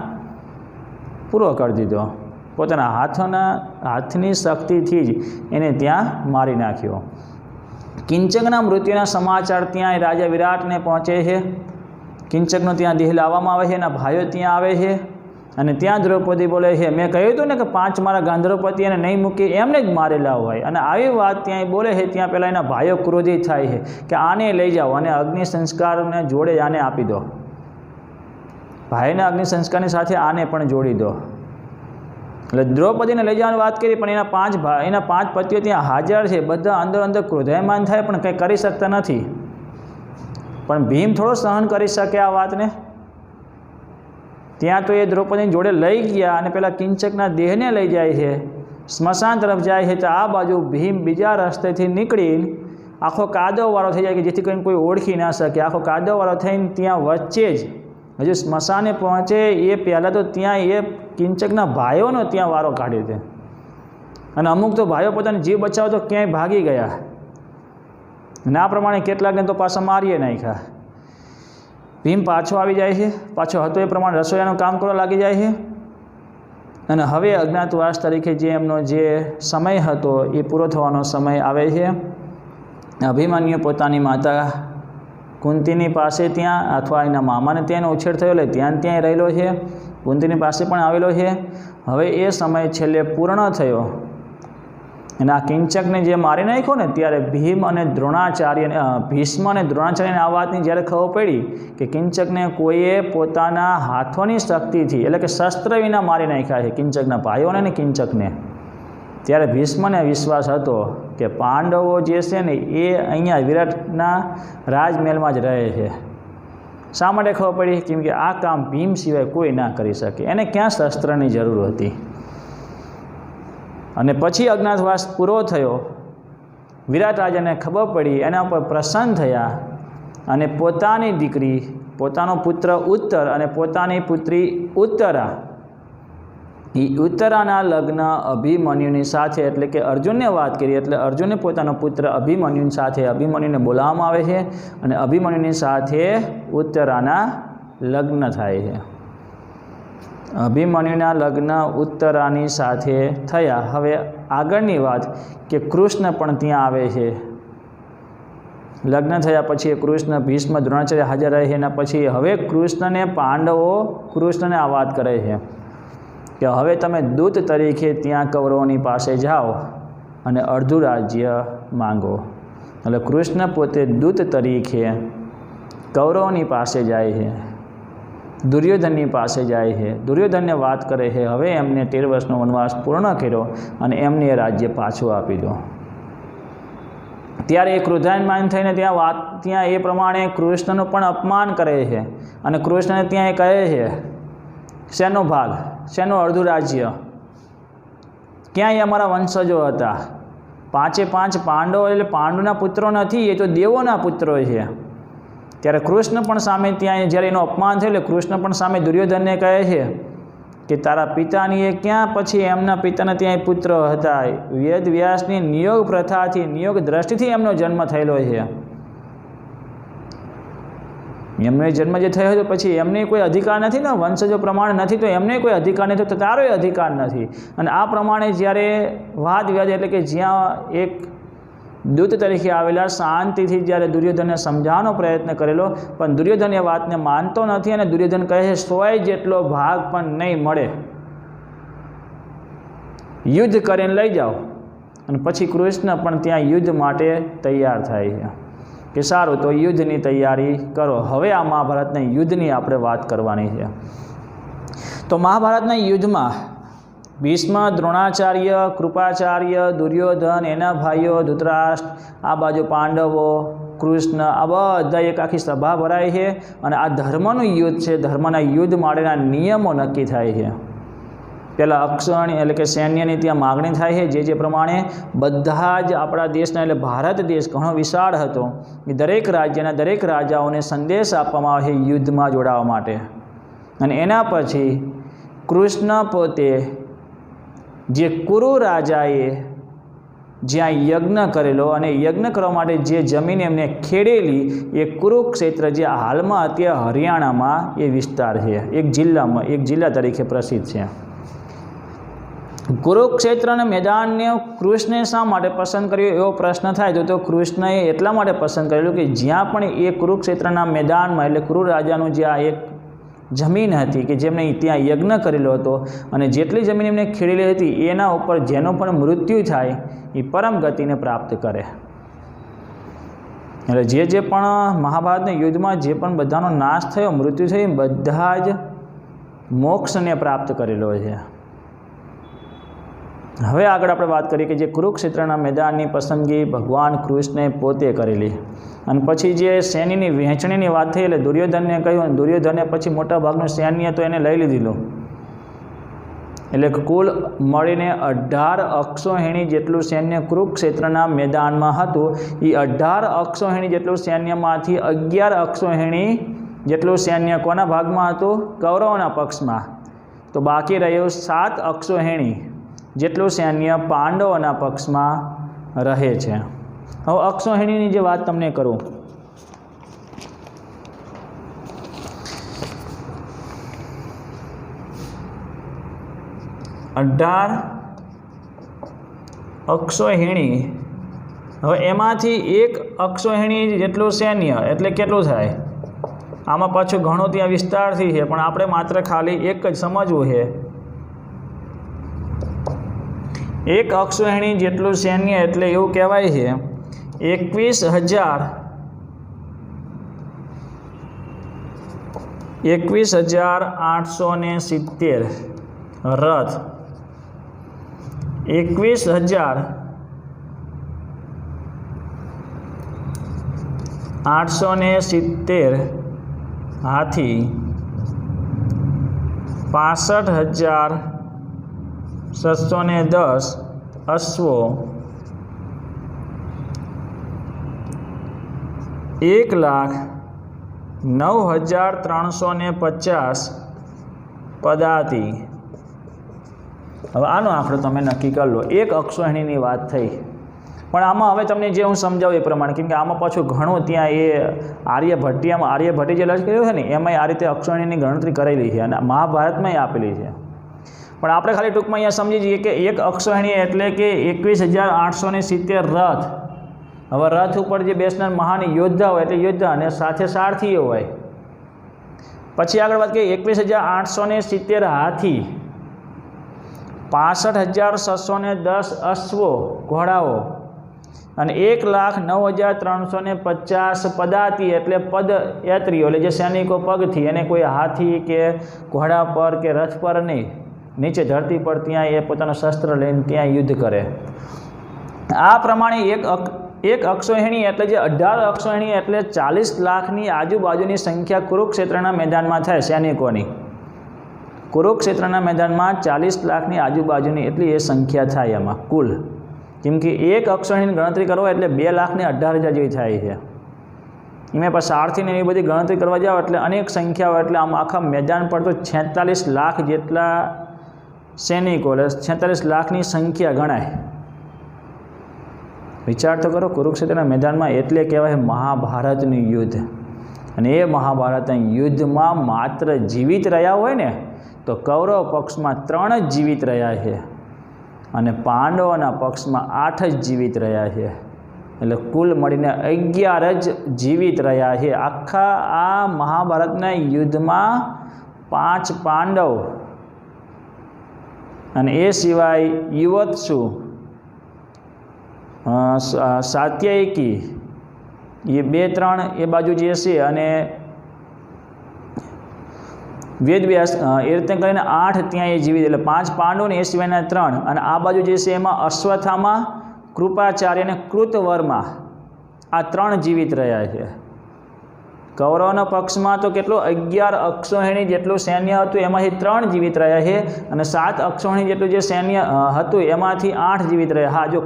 A: પૂરો કરી દીધો. પોતાના હાથની શક્તિથી જ એને ત્યાં મારી નાખ્યો. કિંચકના મૃત્યુના સમાચાર ત્યાં રાજા વિરાટને પહોંચે છે. કિંચકનો ત્યાં દેહ લાવવામાં આવે છે, એના ભાઈઓ ત્યાં આવે છે અને ત્યાં દ્રૌપદી બોલે છે મેં કહ્યું હતું ને કે 5 મારા ગાંધર્વપતિ એને નહીં મૂકી, એમને જ મારેલા હોય. અને આવી વાત ત્યાં બોલે છે. ત્યાં પહેલાં એના ભાઈઓ ક્રોધિત થાય છે કે આને લઈ જાઓ અને અગ્નિ સંસ્કારને જોડે આને આપી દો. ભાઈને અગ્નિ સંસ્કારની સાથે આને પણ જોડી દો. એટલે દ્રૌપદીને લઈ જવાની વાત કરી, પણ એના 5 પતિઓ ત્યાં હાજર છે. બધા અંદર ક્રોધાયમાન થાય પણ કંઈ કરી શકતા નથી. પણ ભીમ થોડો સહન કરી શકે આ વાતને. ત્યાં તો એ દ્રૌપદીની જોડે લઈ ગયા અને પેલા કિંચકના દેહને લઈ જાય છે, સ્મશાન તરફ જાય છે. તો આ બાજુ ભીમ બીજા રસ્તેથી નીકળીને આખો કાદવવાળો થઈ જાય કે જેથી કરીને કોઈ ઓળખી ના શકે. આખો કાદવવાળો થઈને ત્યાં વચ્ચે જ હજુ સ્મશાને પહોંચે એ પહેલાં તો ત્યાં એ કિંચકના ભાઈઓનો ત્યાં વારો કાઢ્યો છે. અને અમુક તો ભાઈઓ પોતાની જીવ બચાવો તો ક્યાંય ભાગી ગયા. અને આ પ્રમાણે કેટલાકને તો પાછા મારીએ નાખ્યા. ભીમ પાછો આવી જાય છે, પાછો હતો એ પ્રમાણે રસોઈયાનું કામ કરવા લાગી જાય છે. અને હવે અજ્ઞાતવાસ તરીકે જે એમનો જે સમય હતો એ પૂરો થવાનો સમય આવે છે. અભિમન્યુ પોતાની માતા કુંતીની પાસે ત્યાં અથવા એના મામાને ત્યાં ઉછેર થયો એટલે ત્યાં રહેલો છે. કુંતીની પાસે પણ આવેલો છે. હવે એ સમય છેલ્લે પૂર્ણ થયો અને આ કિંચકને જે મારી નાખ્યો ને ત્યારે ભીષ્મ અને દ્રોણાચાર્યને આ વાતની જ્યારે ખબર પડી કે કિંચકને કોઈએ પોતાના હાથોની શક્તિથી એટલે કે શસ્ત્ર વિના મારી નાખ્યા છે કિંચકના ભાઈઓને અને કિંચકને, ત્યારે ભીષ્મને વિશ્વાસ હતો કે પાંડવો જે છે ને એ અહીંયા વિરાટના રાજમહેલમાં જ રહે છે. શા માટે ખબર પડી? કેમ કે આ કામ ભીમ સિવાય કોઈ ના કરી શકે. એને ક્યાં શસ્ત્રની જરૂર હતી. અને પછી અજ્ઞાતવાસ પૂરો થયો. વિરાટ રાજાને ખબર પડી, એના ઉપર પ્રસન્ન થયા અને પોતાની દીકરી, પોતાનો પુત્ર ઉત્તર અને પોતાની પુત્રી ઉત્તરા, એ ઉત્તરાના લગ્ન અભિમન્યુની સાથે એટલે કે અર્જુનને વાત કરી એટલે અર્જુને પોતાનો પુત્ર અભિમન્યુની સાથે અભિમન્યુને બોલાવવામાં આવે છે અને અભિમન્યુની સાથે ઉત્તરાના લગ્ન થાય છે. અભિમન્યુના લગ્ન ઉત્તરાની સાથે થયા. હવે આગળની વાત કે કૃષ્ણ પણ ત્યાં આવે છે. લગ્ન થયા પછી કૃષ્ણ ભીષ્મ દ્રોણાચાર્ય હાજર રહે છે. એના પછી હવે પાંડવો કૃષ્ણને આ વાત કરે છે કે હવે તમે દૂત તરીકે ત્યાં કૌરવોની પાસે જાઓ અને અડધું રાજ્ય માંગો. એટલે કૃષ્ણ પોતે દૂત તરીકે કૌરવોની પાસે જાય છે, દુર્યોધનની પાસે જાય છે, દુર્યોધનને વાત કરે છે હવે એમને 13 વર્ષનો વનવાસ પૂર્ણ કર્યો અને એમને એ રાજ્ય પાછું આપી દો. ત્યારે એ ક્રોધાયમાન થઈને ત્યાં એ પ્રમાણે કૃષ્ણનું પણ અપમાન કરે છે અને કૃષ્ણને ત્યાં એ કહે છે શેનો ભાગ, શેનું અડધું રાજ્ય, ક્યાંય અમારા વંશજો હતા. 5 પાંડવો એટલે પાંડુના પુત્રો નથી, એ તો દેવોના પુત્રો છે. ત્યારે કૃષ્ણ પણ સામે ત્યાં જ્યારે એનું અપમાન થયું એટલે કૃષ્ણ પણ સામે દુર્યોધનને કહે છે કે તારા પિતાની એ ક્યાં પછી એમના પિતાના ત્યાં પુત્ર હતા. વેદ વ્યાસની નિયોગ પ્રથાથી નિયોગ દ્રષ્ટિથી એમનો જન્મ થયેલો છે. એમનો જન્મ જે થયો હતો પછી એમને કોઈ અધિકાર નથી ને, વંશજો પ્રમાણે નથી તો એમને કોઈ અધિકાર નથી, તો તારોય અધિકાર નથી. અને આ પ્રમાણે જ્યારે વાદ વિવાદ એટલે કે જ્યાં એક દૂત તરીકે આવેલા શાંતિથી જ્યારે દુર્યોધનને સમજાવવાનો પ્રયત્ન કરેલો, પણ દુર્યોધન એ વાતને માનતો નથી અને દુર્યોધન કહે છે 100 જેટલો ભાગ પણ નહીં મળે, યુદ્ધ કરીને લઈ જાઓ. અને પછી કૃષ્ણ પણ ત્યાં યુદ્ધ માટે તૈયાર થાય છે કે સારું તો યુદ્ધની તૈયારી કરો. હવે આ મહાભારતના યુદ્ધની આપણે વાત કરવાની છે. તો મહાભારતના યુદ્ધમાં ભીષ્મ, દ્રોણાચાર્ય, કૃપાચાર્ય, દુર્યોધન, એના ભાઈઓ ધૃતરાષ્ટ્ર, આ બાજુ પાંડવો, કૃષ્ણ, આ બધા એક આખી સભા ભરાય છે અને આ ધર્મનું યુદ્ધ છે. ધર્મના યુદ્ધ માટેના નિયમો નક્કી થાય છે. પહેલાં અક્ષરણી એટલે કે સૈન્યની ત્યાં માગણી થાય છે, જે પ્રમાણે બધા જ આપણા દેશના એટલે ભારત દેશ ઘણો વિશાળ હતો, એ દરેક રાજ્યના દરેક રાજાઓને સંદેશ આપવામાં આવે છે યુદ્ધમાં જોડાવા માટે. અને એના પછી કૃષ્ણ પોતે જે કુરુ રાજાએ જ્યાં યજ્ઞ કરેલો અને યજ્ઞ કરવા માટે જે જમીન એમને ખેડેલી એ કુરુક્ષેત્ર જે હાલમાં અત્યારે હરિયાણામાં એ વિસ્તાર છે, એક જિલ્લા તરીકે પ્રસિદ્ધ છે. કુરુક્ષેત્રના મેદાનને કૃષ્ણે શા માટે પસંદ કર્યો એવો પ્રશ્ન થાય તો કૃષ્ણએ એટલા માટે પસંદ કરેલું કે જ્યાં પણ એ કુરુક્ષેત્રના મેદાનમાં એટલે કુરુ રાજાનું જે આ એક જમીન હતી કે જેમણે ત્યાં યજ્ઞ કરેલો હતો અને જેટલી જમીન એમને ખેડેલી હતી એના ઉપર જેનો પણ મૃત્યુ થાય એ પરમ ગતિને પ્રાપ્ત કરે. એટલે જે પણ મહાભારતના યુદ્ધમાં જે પણ બધાનો નાશ થયો, મૃત્યુ થયું, બધા જ મોક્ષને પ્રાપ્ત કરેલો છે. હવે આગળ આપણે વાત કરીએ કે જે કુરુક્ષેત્રના મેદાનની પસંદગી ભગવાન કૃષ્ણે પોતે કરેલી. અને પછી જે સૈન્યની વહેંચણીની વાત થઈ એટલે દુર્યોધનને કહ્યું, અને દુર્યોધને પછી મોટાભાગનું સૈન્ય તો એને લઈ લીધેલું. એટલે કુલ મળીને 18 અક્ષોહિણી જેટલું સૈન્ય કુરુક્ષેત્રના મેદાનમાં હતું. એ 18 અક્ષોહિણી જેટલું સૈન્યમાંથી 11 અક્ષોહિણી જેટલું સૈન્ય કોના ભાગમાં હતું? કૌરવોના પક્ષમાં. તો બાકી રહ્યું 7 અક્ષોહિણી જેટલું સૈન્ય પાંડવોના પક્ષમાં રહે છે. હવે અક્ષોહિણીની જે વાત તમને કરું, અઢાર અક્ષોહિણી, હવે એમાંથી એક અક્ષોહિણી જેટલું સૈન્ય એટલે કેટલું થાય? આમાં પાછું ઘણું ત્યાં વિસ્તારથી છે, પણ આપણે માત્ર ખાલી એક જ સમજવું છે. એક અક્ષોહિણી જેટલું સૈન્ય એટલે એવું કહેવાય છે 21,870 રથ, 21,870 હાથી, 65,710 અશ્વો, 1,09,350 પદાતિ. હવે આનો આંકડો તમે નક્કી કરી લો. એક અક્ષોહિણીની વાત થઈ, પણ આમાં હવે તમને જે હું સમજાવું એ પ્રમાણે, કેમ કે આમાં પાછું ઘણું ત્યાં એ આર્યભટ્ટી જે લશ્કર કર્યું છે ને એમાંય આ રીતે અક્ષોહિણીની ગણતરી કરેલી છે અને મહાભારતમાં આપેલી છે. પણ આપણે ખાલી ટૂંકમાં અહીંયા સમજી જઈએ કે એક અક્ષોહિણી એટલે કે 21,870 રથ. હવે રથ ઉપર જે બેસનાર મહાન યોદ્ધા હોય એટલે યોદ્ધા અને સાથે સારથીઓ હોય. પછી આગળ વાત કરીએ 21,870 હાથી, 65,710 અશ્વો ઘોડાઓ અને 1,09,350 પદાતિ એટલે પદયાત્રીઓ એટલે જે સૈનિકો પગથી, અને કોઈ હાથી કે ઘોડા પર કે રથ પર નહીં, નીચે ધરતી પર ત્યાં એ પોતાનું શસ્ત્ર લઈને ત્યાં યુદ્ધ કરે. આ પ્રમાણે એક અક્ષોહિણી એટલે જે 18 અક્ષોહિણી એટલે 40 લાખની આજુબાજુની સંખ્યા કુરુક્ષેત્રના મેદાનમાં થાય સૈનિકોની. કુરુક્ષેત્રના મેદાનમાં 40 લાખની આજુબાજુની એટલી એ સંખ્યા થાય એમાં કુલ. કેમ કે એક અક્ષોહિણીની ગણતરી કરવા એટલે 2,18,000 જેવી થાય છે. એમાં પછી સારથીને એવી બધી ગણતરી કરવા જાઓ એટલે અનેક સંખ્યાઓ, એટલે આમ આખા મેદાન પર તો 46 લાખ જેટલા સૈનિકો એટલે 46 લાખની સંખ્યા ગણાય. વિચાર તો કરો, કુરુક્ષેત્રના મેદાનમાં એટલે કહેવાય મહાભારતનું યુદ્ધ. અને એ મહાભારતના યુદ્ધમાં માત્ર જીવિત રહ્યા હોય ને તો કૌરવ પક્ષમાં 3 જ જીવિત રહ્યા છે અને પાંડવોના પક્ષમાં 8 જ જીવિત રહ્યા છે. એટલે કુલ મળીને 11 જ જીવિત રહ્યા છે. આખા આ મહાભારતના યુદ્ધમાં 5 પાંડવ અને એ સિવાય યુવત્સુ, સાત્યયિકી એ 2-3 એ બાજુ જે છે અને વેદવ્યાસ એ રીતે કરીને 8 ત્યાં એ જીવિત. એટલે 5 પાંડવો ને એ સિવાયના 3 અને આ બાજુ જે છે એમાં અશ્વત્થામા, કૃપાચાર્ય અને કૃતવર્મા આ 3 જીવિત રહ્યા છે. કૌરવના પક્ષમાં તો કેટલું 11 અક્ષોહિણી જેટલું સૈન્ય હતું એમાંથી 3 જીવિત રહ્યા છે અને 7 અક્ષોહિણી જેટલું જે સૈન્ય હતું એમાંથી 8 જીવિત રહ્યા. હા, જો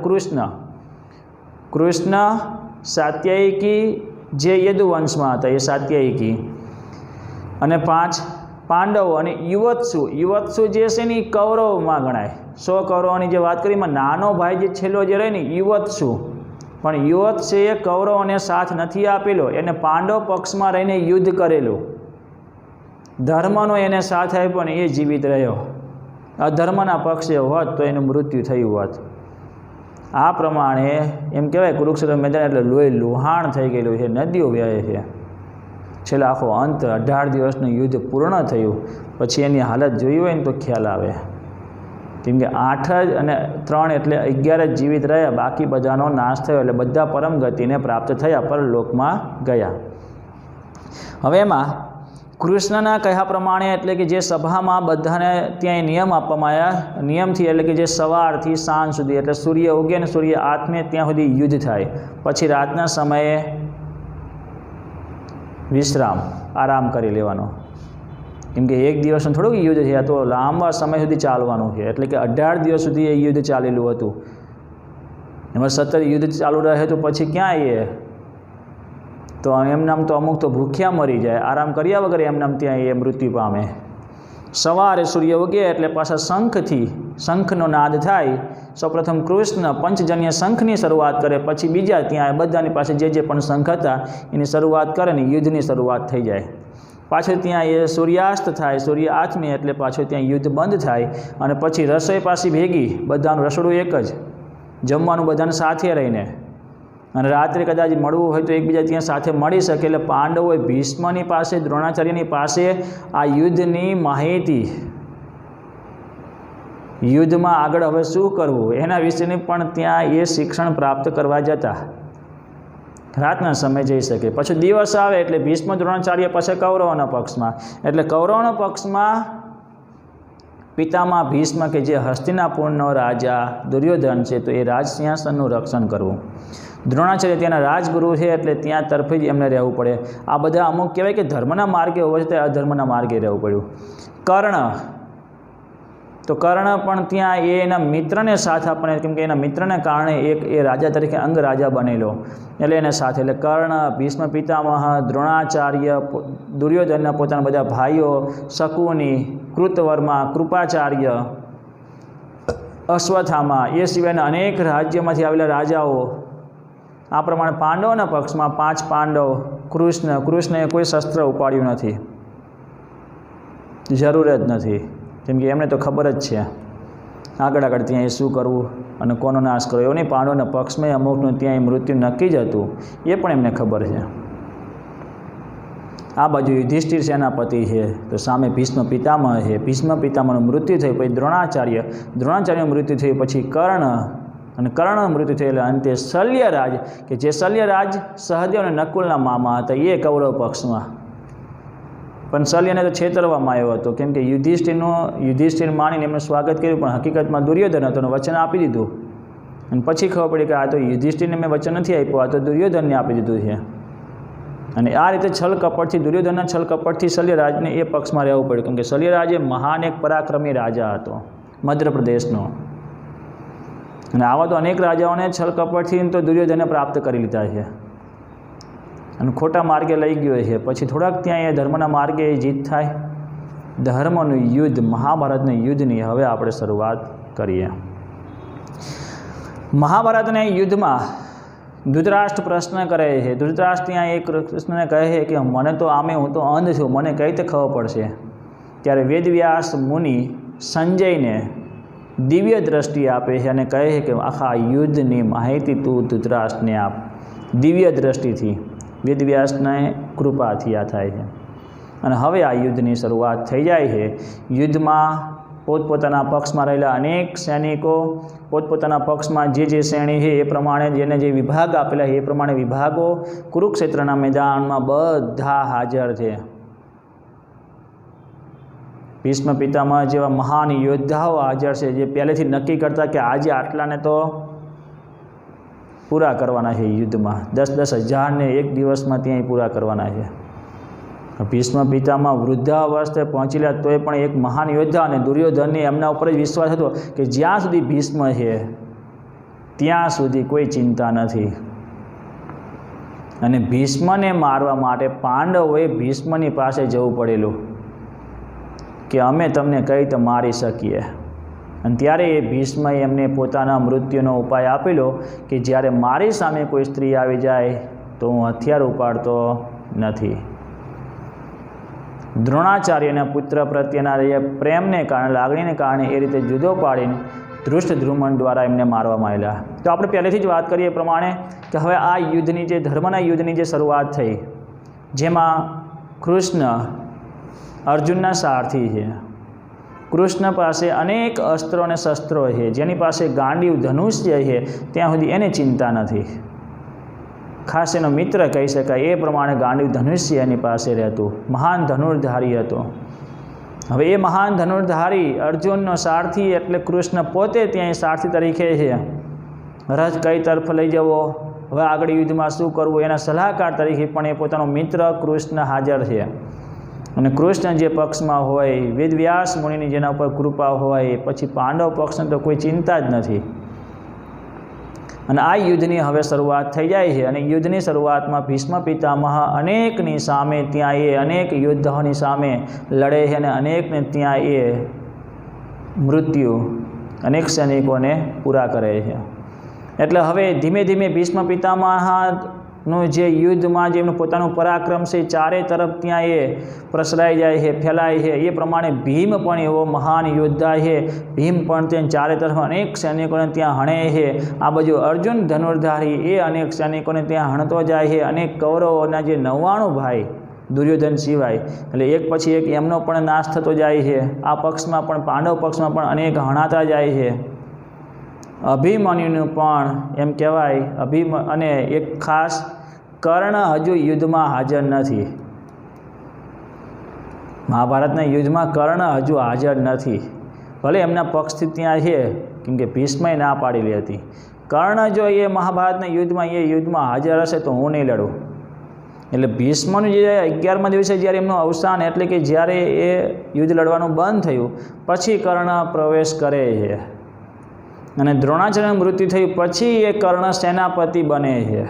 A: કૃષ્ણ, સાત્યયિકી જે યદુવંશમાં હતા એ સાત્યયિકી અને 5 પાંડવો અને યુવત્સુ જે છે ને એ કૌરવમાં ગણાય. 100 કૌરવોની જે વાત કરી એમાં નાનો ભાઈ જે છેલ્લો જે રહે ને યુવત્સુ, પણ યુવત્સુએ કૌરવોને સાથ નથી આપેલો. એને પાંડવ પક્ષમાં રહીને યુદ્ધ કરેલું. ધર્મનો એને સાથ આપ્યો ને એ જીવિત રહ્યો. અધર્મના પક્ષે હોત તો એનું મૃત્યુ થયું હોત. આ પ્રમાણે એમ કહેવાય કુરુક્ષેત્ર મેદાન એટલે લોહી લુહાણ થઈ ગયેલું છે, નદીઓ વહે છે. છેલ્લે આખો અંત 18 દિવસનું યુદ્ધ પૂર્ણ થયું પછી એની હાલત જોઈ હોય ને તો ખ્યાલ આવે. કેમ કે 8 જ અને 3 એટલે 11 જ જીવિત રહ્યા, બાકી બધાનો નાશ થયો. એટલે બધા પરમ ગતિને પ્રાપ્ત થયા, પરલોકમાં ગયા. હવે એમાં કૃષ્ણના કહ્યા પ્રમાણે એટલે કે જે સભામાં બધાને ત્યાં નિયમ આપવામાં આવ્યા, નિયમથી એટલે કે જે સવારથી સાંજ સુધી એટલે સૂર્ય ઉગે ને સૂર્ય આથમે ત્યાં સુધી યુદ્ધ થાય. પછી રાતના સમયે વિશ્રામ, આરામ કરી લેવાનો. કેમ કે એક દિવસનું થોડુંક યુદ્ધ છે, તો લાંબા સમય સુધી ચાલવાનું છે. એટલે કે 18 દિવસ સુધી એ યુદ્ધ ચાલેલું હતું. એમાં સતત યુદ્ધ ચાલુ રહે તો પછી ક્યાં એ તો એમનામ તો અમુક તો ભૂખ્યા મરી જાય, આરામ કર્યા વગર એમનામ ત્યાં એ મૃત્યુ પામે. સવારે સૂર્ય ઉગે એટલે પાછા શંખનો નાદ થાય. સૌપ્રથમ કૃષ્ણ પંચજન્ય શંખની શરૂઆત કરે, પછી બીજા ત્યાં બધાની પાસે જે પણ શંખ હતા એની શરૂઆત કરે ને યુદ્ધની શરૂઆત થઈ જાય. પાછું ત્યાં એ સૂર્યાસ્ત થાય, સૂર્ય આથમે એટલે પાછું ત્યાં યુદ્ધ બંધ થાય અને પછી રસોઈ પાછી ભેગી, બધાનું રસોડું એક જ, જમવાનું બધાને સાથે રહીને. અને રાત્રે કદાચ મળવું હોય તો એકબીજા ત્યાં સાથે મળી શકે. એટલે પાંડવોએ ભીષ્મની પાસે, દ્રોણાચાર્યની પાસે આ યુદ્ધની માહિતી, યુદ્ધમાં આગળ હવે શું કરવું એના વિશેની પણ ત્યાં એ શિક્ષણ પ્રાપ્ત કરવા જતા. રાતના સમય જઈ શકે. પછી દિવસ આવે એટલે ભીષ્મ દ્રોણાચાર્ય પછી કૌરવોના પક્ષમાં. એટલે કૌરવોના પક્ષમાં પિતામહ ભીષ્મ કે જે હસ્તિનાપુરનો રાજા દુર્યોધન છે તો એ રાજસિંહાસનનું રક્ષણ કરવું. દ્રોણાચાર્ય ત્યાંના રાજગુરુ છે એટલે ત્યાં તરફી જ એમને રહેવું પડે. આ બધા અમુક કહેવાય કે ધર્મના માર્ગે હોવા છતાં અધર્મના માર્ગે રહેવું પડ્યું. કર્ણ પણ ત્યાં એના મિત્રને સાથ આપણે, કેમ કે એના મિત્રને કારણે એ રાજા તરીકે અંગ રાજા બનેલો એટલે એને સાથે. એટલે કર્ણ, ભીષ્મ પિતામહ, દ્રોણાચાર્ય, દુર્યોધનના પોતાના બધા ભાઈઓ, શકુની, કૃતવર્મા, કૃપાચાર્ય, અશ્વત્થામા એ સિવાયના અનેક રાજ્યોમાંથી આવેલા રાજાઓ. આ પ્રમાણે પાંડવોના પક્ષમાં 5 પાંડવ. કૃષ્ણએ કોઈ શસ્ત્ર ઉપાડ્યું નથી, જરૂર જ નથી. કેમ કે એમને તો ખબર જ છે આગળ ત્યાં એ શું કરવું અને કોનો નાશ કરવો. એવું નહીં, પાંડવોના પક્ષમાં અમુકનું ત્યાં એ મૃત્યુ નક્કી જ હતું, એ પણ એમને ખબર છે. આ બાજુ યુધિષ્ઠિર સેનાપતિ છે તો સામે ભીષ્મ પિતામહ છે. ભીષ્મ પિતામહનું મૃત્યુ થયું, પછી દ્રોણાચાર્યનું મૃત્યુ થયું, પછી કર્ણ અને કર્ણનું મૃત્યુ થયું. એટલે અંતે શલ્યરાજ કે જે શલ્યરાજ સહદેવ અને નકુલના મામા હતા એ કૌરવ પક્ષમાં. પણ શલ્યને તો છેતરવામાં આવ્યો હતો, કેમ કે યુધિષ્ઠિર માનીને એમનું સ્વાગત કર્યું, પણ હકીકતમાં દુર્યોધન હતો અને વચન આપી દીધું. અને પછી ખબર પડી કે આ તો યુધિષ્ઠિરને મેં વચન નથી આપ્યું, આ તો દુર્યોધનને આપી દીધું છે. અને આ રીતે છલ કપટથી, દુર્યોધનના છલ કપટથી શલ્યરાજને એ પક્ષમાં રહેવું પડ્યું. કેમ કે શલ્યરાજ એ મહાન એક પરાક્રમી રાજા હતો મધ્યપ્રદેશનો. અને આવા તો અનેક રાજાઓને છલ કપટથી તો દુર્યોધને પ્રાપ્ત કરી લીધા છે અને ખોટા માર્ગે લઈ ગયો છે. પછી થોડાક ત્યાં એ ધર્મના માર્ગે જીત થાય. ધર્મનું યુદ્ધ, મહાભારતના યુદ્ધની હવે આપણે શરૂઆત કરીએ. મહાભારતના યુદ્ધમાં ધૃતરાષ્ટ્ર પ્રશ્ન કરે છે, ધૃતરાષ્ટ્ર ત્યાં એક કૃષ્ણને કહે છે કે મને તો હું તો અંધ છું, મને કઈ રીતે ખબર પડશે? ત્યારે વેદવ્યાસ મુનિ સંજયને દિવ્ય દ્રષ્ટિ આપે છે અને કહે છે કે આખા યુદ્ધની માહિતી તું ધૃતરાષ્ટ્રને આપ. દિવ્ય દ્રષ્ટિથી વેદવ્યાસને કૃપાથી આ થાય છે. અને હવે આ યુદ્ધની શરૂઆત થઈ જાય છે. યુદ્ધમાં પોતપોતાના પક્ષમાં રહેલા અનેક સૈનિકો પોતપોતાના પક્ષમાં જે શ્રેણી છે એ પ્રમાણે જેને જે વિભાગ આપેલા છે એ પ્રમાણે વિભાગો કુરુક્ષેત્રના મેદાનમાં બધા હાજર છે. ભીષ્મ પિતામહ જેવા મહાન યોદ્ધાઓ હાજર છે, જે પહેલેથી નક્કી કરતા કે આજે આટલાને તો પૂરા કરવાના છે યુદ્ધમાં, 10,000 હજારને એક દિવસમાં ત્યાં પૂરા કરવાના છે. ભીષ્મ પિતામહ વૃદ્ધાવસ્થે પહોંચેલા તોય પણ એક મહાન યોદ્ધા અને દુર્યોધનને એમના ઉપર જ વિશ્વાસ હતો કે જ્યાં સુધી ભીષ્મ છે ત્યાં સુધી કોઈ ચિંતા નથી. અને ભીષ્મને મારવા માટે પાંડવોએ ભીષ્મની પાસે જવું પડેલું કે અમે તમને કઈ રીતે મારી શકીએ. અને ત્યારે એ ભીષ્મએ એમને પોતાના મૃત્યુનો ઉપાય આપેલો કે જ્યારે મારી સામે કોઈ સ્ત્રી આવી જાય તો હું હથિયાર ઉપાડતો નથી. દ્રોણાચાર્યના પુત્ર પ્રત્યેના એ પ્રેમને કારણે, લાગણીને કારણે એ રીતે જુદો પાડીને ધૃષ્ટદ્યુમ્ન દ્વારા એમને મારવામાં આવેલા. તો આપણે પહેલેથી જ વાત કરીએ એ પ્રમાણે કે હવે આ યુદ્ધની જે ધર્મના યુદ્ધની જે શરૂઆત થઈ, જેમાં કૃષ્ણ અર્જુનના સારથી છે. કૃષ્ણ પાસે અનેક અસ્ત્રો અને શસ્ત્રો છે, જેની પાસે ગાંડીવ ધનુષ્ય છે ત્યાં સુધી એને ચિંતા નથી. ખાસ એનો મિત્ર કહી શકાય એ પ્રમાણે ગાંડીવ ધનુષ્ય એની પાસે રહેતું. મહાન ધનુર્ધારી હતો. હવે એ મહાન ધનુર્ધારી અર્જુનનો સારથી એટલે કૃષ્ણ પોતે ત્યાં સારથી તરીકે છે. રથ કઈ તરફ લઈ જવો, હવે આગળ યુદ્ધમાં શું કરવું, એના સલાહકાર તરીકે પણ એ પોતાનો મિત્ર કૃષ્ણ હાજર છે. અને કૃષ્ણ જે પક્ષમાં હોય, વેદવ્યાસ મુનિની જેના ઉપર કૃપા હોય, પછી પાંડવ પક્ષને તો કોઈ ચિંતા જ નથી. અને આ યુદ્ધની હવે શરૂઆત થઈ જાય છે. અને યુદ્ધની શરૂઆતમાં ભીષ્મ પિતામહ અનેકની સામે ત્યાં એ અનેક યોદ્ધાઓની સામે લડે છે અને અનેકને ત્યાં એ મૃત્યુ અનેક સૈનિકોને પૂરા કરે છે. એટલે હવે ધીમે ધીમે ભીષ્મ પિતામહનું જે યુદ્ધમાં જે એમનું પોતાનું પરાક્રમ છે ચારે તરફ ત્યાં એ પ્રસરાઈ જાય છે, ફેલાય છે. એ પ્રમાણે ભીમ પણ એવો મહાન યોદ્ધા છે. ભીમ પણ ત્યાં ચારે તરફ અનેક સૈનિકોને ત્યાં હણે છે. આ બાજુ અર્જુન ધનુર્ધારી એ અનેક સૈનિકોને ત્યાં હણતો જાય છે. અનેક કૌરવોના જે 99 ભાઈ દુર્યોધન સિવાય, એટલે એક પછી એક એમનો પણ નાશ થતો જાય છે. આ પક્ષમાં પણ પાંડવ પક્ષમાં પણ અનેક હણાતા જાય છે. અભિમન્યુનું પણ એમ કહેવાય અને એક ખાસ કર્ણ હજુ યુદ્ધમાં હાજર નથી. મહાભારતના યુદ્ધમાં કર્ણ હજુ હાજર નથી. ભલે એમના પક્ષથી ત્યાં છે, કેમ કે ભીષ્મએ ના પાડેલી હતી. કર્ણ જો એ મહાભારતના યુદ્ધમાં હાજર હશે તો હું નહીં લડું. એટલે ભીષ્મનું જે 11મા દિવસે જ્યારે એમનું અવસાન, એટલે કે જ્યારે એ યુદ્ધ લડવાનું બંધ થયું પછી કર્ણ પ્રવેશ કરે છે. અને દ્રોણાચાર્યનું મૃત્યુ થયું પછી એ કર્ણ સેનાપતિ બને છે.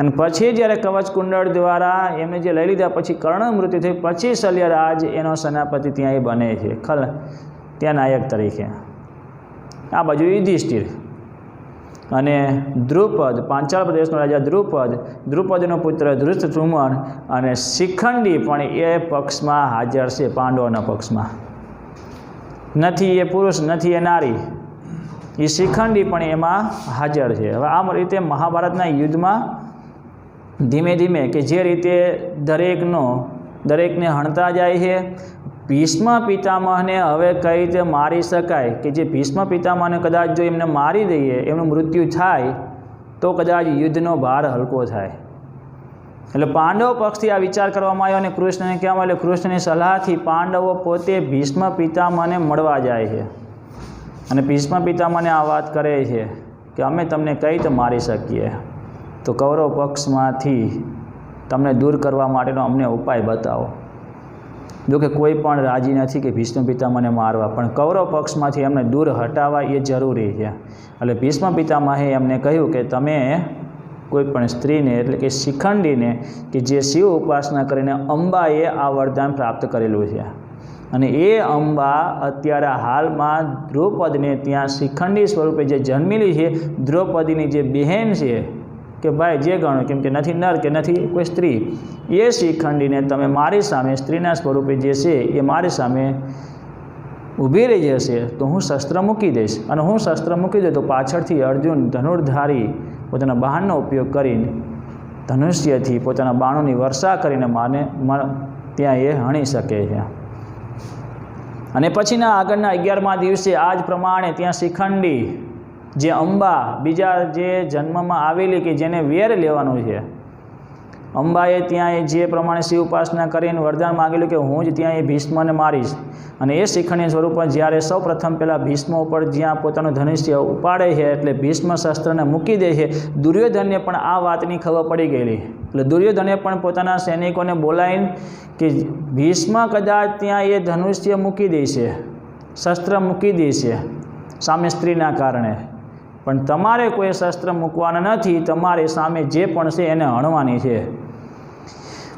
A: અને પછી જ્યારે કવચ કુંડળ દ્વારા એમને જે લઈ લીધા પછી કર્ણ મૃત્યુ થયું પછી શલ્યરાજ એનો સેનાપતિ ત્યાં બને છે, ત્યાં નાયક તરીકે. આ બાજુ યુધિષ્ઠિર અને દ્રુપદ, પાંચાળ પ્રદેશનો રાજા દ્રુપદનો પુત્ર ધૃષ્ટદ્યુમ્ન અને શિખંડી પણ એ પક્ષમાં હાજર છે. પાંડવોના પક્ષમાં નથી એ પુરુષ, નથી એ નારી. એ શિખંડી પણ એમાં હાજર છે. હવે આ રીતે મહાભારતના યુદ્ધમાં ધીમે ધીમે કે જે રીતે દરેકને હણતા જાય છે. ભીષ્મ પિતામહને હવે કઈ રીતે મારી શકાય, કે જે ભીષ્મ પિતામહને કદાચ જો એમને મારી દઈએ, એમનું મૃત્યુ થાય તો કદાચ યુદ્ધનો ભાર હલકો થાય. એટલે પાંડવ પક્ષથી આ વિચાર કરવામાં આવ્યો અને કૃષ્ણને કહેવામાં આવ્યું. કૃષ્ણની સલાહથી પાંડવો પોતે ભીષ્મ પિતામહને મળવા જાય છે અને ભીષ્મ પિતામહને આ વાત કરે છે કે અમે તમને કઈ રીતે મારી શકીએ, તો કૌરવ પક્ષમાંથી તમને દૂર કરવા માટેનો અમને ઉપાય બતાવો. જો કે કોઈ પણ રાજી નથી કે ભીષ્મ પિતામહને મારવા, પણ કૌરવ પક્ષમાંથી એમને દૂર હટાવવા એ જરૂરી છે. એટલે ભીષ્મ પિતામહે એમને કહ્યું કે તમે કોઈ પણ સ્ત્રીને, એટલે કે શિખંડીને, કે જે શિવ ઉપાસના કરીને અંબાએ આ વરદાન પ્રાપ્ત કરેલું છે, અને એ અંબા અત્યારે હાલમાં દ્રૌપદીને ત્યાં શિખંડી સ્વરૂપે જે જન્મેલી છે, દ્રૌપદીની જે બહેન છે કે ભાઈ જે ગણો, કેમ કે નથી નર કે નથી કોઈ સ્ત્રી, એ શિખંડીને તમે મારી સામે સ્ત્રીના સ્વરૂપે જે છે એ મારી સામે ઊભી રહી જશે તો હું શસ્ત્ર મૂકી દઈશ, અને હું શસ્ત્ર મૂકી દઉં તો પાછળથી અર્જુન ધનુર્ધારી પોતાના બાણનો ઉપયોગ કરીને ધનુષ્યથી પોતાના બાણોની વર્ષા કરીને ત્યાં એ હણી શકે છે. અને પછીના આગળના 11મા દિવસે આ જ પ્રમાણે ત્યાં શિખંડી જે અંબા બીજા જે જન્મમાં આવેલી કે જેને વેર લેવાનું છે, અંબાએ ત્યાં જે પ્રમાણે શિવ ઉપાસના કરીને વરદાન માગેલું કે હું જ ત્યાં એ ભીષ્મને મારીશ, અને એ શિખંડી સ્વરૂપમાં જ્યારે સૌ પ્રથમ પહેલાં ભીષ્મ ઉપર જ્યાં પોતાનું ધનુષ્ય ઉપાડે છે એટલે ભીષ્મ શસ્ત્રને મૂકી દે છે. દુર્યોધનને પણ આ વાતની ખબર પડી ગયેલી, એટલે દુર્યોધને પણ પોતાના સૈનિકોને બોલાવીને કે ભીષ્મ કદાચ ત્યાં એ ધનુષ્ય મૂકી દેશે, શસ્ત્ર મૂકી દેશે સામે સ્ત્રીના કારણે, પણ તમારે કોઈ શસ્ત્ર મૂકવાના નથી, તમારે સામે જે પણ છે એને હણવાની છે.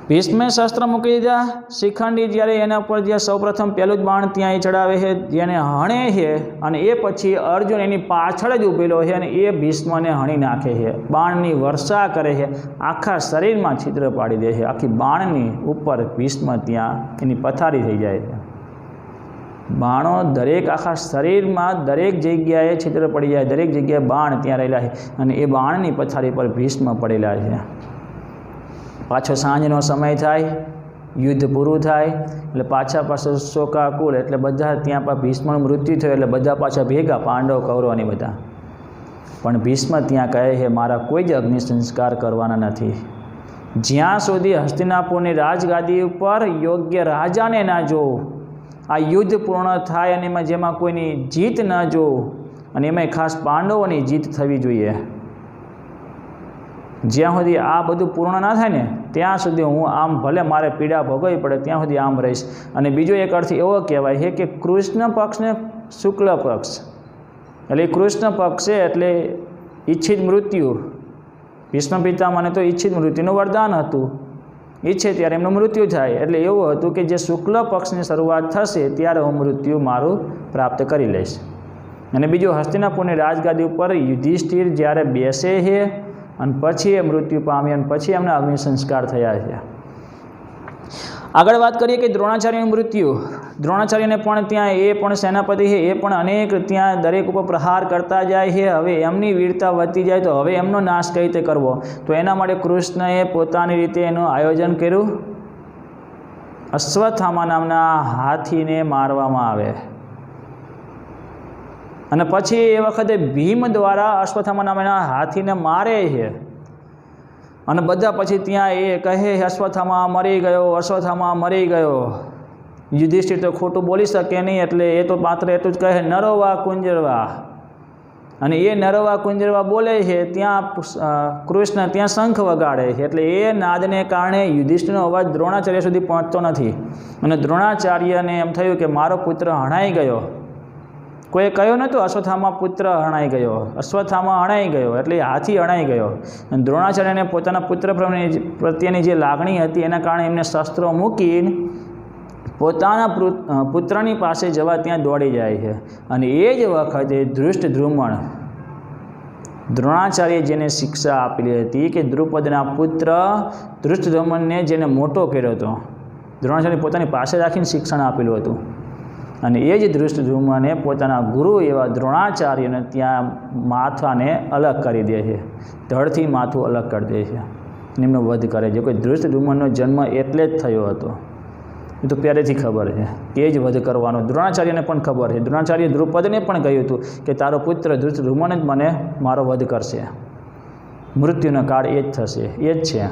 A: ભીષ્મે શસ્ત્ર મૂકી દીધા. શિખંડી જ્યારે એના ઉપર જ્યાં સૌપ્રથમ પહેલું જ બાણ ત્યાં એ ચડાવે છે, જેને હણે છે, અને એ પછી અર્જુન એની પાછળ જ ઊભેલો છે અને એ ભીષ્મને હણી નાખે છે, બાણની વર્ષા કરે છે, આખા શરીરમાં છિદ્ર પાડી દે છે, આખી બાણની ઉપર ભીષ્મ ત્યાં એની પથારી થઈ જાય છે. બાણો દરેક આખા શરીરમાં દરેક જગ્યાએ છિદ્ર પડી જાય, દરેક જગ્યાએ બાણ ત્યાં રહેલા છે, અને એ બાણની પથારી પર ભીષ્મ પડેલા છે. પાછો સાંજનો સમય થાય, યુદ્ધ પૂરું થાય એટલે પાછો શોકાકુળ, એટલે બધા ત્યાં ભીષ્મનું મૃત્યુ થયું એટલે બધા પાછા ભેગા, પાંડવ કૌરવની બધા. પણ ભીષ્મ ત્યાં કહે છે મારા કોઈ જ અગ્નિ સંસ્કાર કરવાના નથી, જ્યાં સુધી હસ્તિનાપુરની રાજગાદી ઉપર યોગ્ય રાજાને ના જોઉં, આ યુદ્ધ પૂર્ણ થાય અને એમાં જેમાં કોઈની જીત ન જોઉં, અને એમાંય ખાસ પાંડવોની જીત થવી જોઈએ, જ્યાં સુધી આ બધું પૂર્ણ ના થાય ને ત્યાં સુધી હું આમ ભલે મારે પીડા ભોગવવી પડે ત્યાં સુધી આમ રહીશ. અને બીજો એક અર્થ એવો કહેવાય છે કે કૃષ્ણ પક્ષને શુક્લ પક્ષ, એટલે કૃષ્ણ પક્ષ છે એટલે ઈચ્છિત મૃત્યુ. ભીષ્મ પિતામહને તો ઈચ્છિત મૃત્યુનું વરદાન હતું, ઈચ્છે ત્યારે એમનું મૃત્યુ થાય, એટલે એવું હતું કે જે શુક્લ પક્ષની શરૂઆત થશે ત્યારે હું મૃત્યુ મારું પ્રાપ્ત કરી લઈશ. અને બીજું હસ્તિનાપુરની રાજગાદી ઉપર યુધિષ્ઠિર જ્યારે બેસે છે અને પછી એ મૃત્યુ પામી અને પછી એમના અગ્નિ સંસ્કાર થયા છે. આગળ વાત કરીએ કે દ્રોણાચાર્યનું મૃત્યુ. દ્રોણાચાર્યને પણ ત્યાં એ પણ સેનાપતિ છે, એ પણ અનેક ત્યાં દરેક ઉપર પ્રહાર કરતા જાય છે. હવે એમની વીરતા વધતી જાય તો હવે એમનો નાશ કઈ રીતે કરવો, તો એના માટે કૃષ્ણએ પોતાની રીતે એનું આયોજન કર્યું. અશ્વત્થામા નામના હાથીને મારવામાં આવે, અને પછી એ વખતે ભીમ દ્વારા અશ્વત્થામા નામના હાથીને મારે છે, અને બધા પછી ત્યાં એ કહે અશ્વત્થામા મરી ગયો, અશ્વત્થામા મરી ગયો. યુધિષ્ઠિર તો ખોટું બોલી શકે નહીં, એટલે એ તો માત્ર એટલું જ કહે નરોવા કુંજરવા, અને એ નરોવા કુંજરવા બોલે છે ત્યાં કૃષ્ણ ત્યાં શંખ વગાડે છે, એટલે એ નાદને કારણે યુધિષ્ઠિરનો અવાજ દ્રોણાચાર્ય સુધી પહોંચતો નથી, અને દ્રોણાચાર્યને એમ થયું કે મારો પુત્ર હણાઈ ગયો. કોઈએ કહ્યું નહોતું અશ્વત્થામા પુત્ર હણાઈ ગયો, અશ્વત્થામા હણાઈ ગયો એટલે હાથી હણાઈ ગયો. અને દ્રોણાચાર્યને પોતાના પુત્ર પ્રત્યેની જે લાગણી હતી એના કારણે એમને શસ્ત્રો મૂકીને પોતાના પુત્રની પાસે જવા ત્યાં દોડી જાય છે. અને એ જ વખતે ધૃષ્ટદ્યુમ્ન, દ્રોણાચાર્ય જેને શિક્ષા આપેલી હતી કે દ્રુપદના પુત્ર ધૃષ્ટદ્યુમ્નને જેને મોટો કર્યો હતો, દ્રોણાચાર્ય પોતાની પાસે રાખીને શિક્ષણ આપેલું હતું, અને એ જ ધૃષ્ટદ્યુમ્નને પોતાના ગુરુ એવા દ્રોણાચાર્યને ત્યાં માથાને અલગ કરી દે છે, ધડથી માથું અલગ કરી દે છે, એમનો વધ કરે છે. કોઈ ધૃષ્ટદ્યુમ્નનો જન્મ એટલે જ થયો હતો, એ તો પહેલેથી ખબર છે કે એ જ વધ કરવાનો. દ્રોણાચાર્યને પણ ખબર છે, દ્રોણાચાર્ય દ્રુપદને પણ કહ્યું હતું કે તારો પુત્ર ધૃષ્ટદ્યુમ્ન જ મને મારો વધ કરશે, મૃત્યુનો કાળ એ જ થશે, એ જ છે.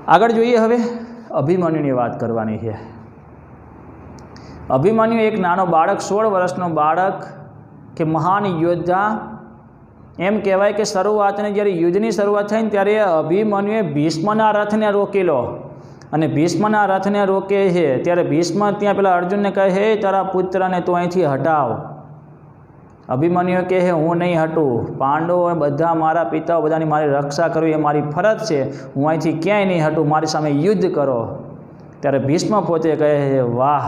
A: આગળ જોઈએ, હવે અભિમન્યુની વાત કરવાની છે. અભિમન્યુ એક નાનો બાળક, 16 વર્ષનો બાળક કે મહાન યોદ્ધા. એમ કહેવાય કે શરૂઆતને જ્યારે યુદ્ધની શરૂઆત થઈ ને ત્યારે અભિમન્યુએ ભીષ્મના રથને રોકેલો, અને ભીષ્મના રથને રોકે છે ત્યારે ભીષ્મ ત્યાં પેલા અર્જુનને કહે હે તારા પુત્રને તું અહીંથી હટાવ. અભિમન્યુ કહે હું નહીં હટું, પાંડવો બધા મારા પિતાઓ બધાની મારી રક્ષા કરવી એ મારી ફરજ છે, હું અહીંથી ક્યાંય નહીં હટું, મારી સામે યુદ્ધ કરો. ત્યારે ભીષ્મ પોતે કહે છે વાહ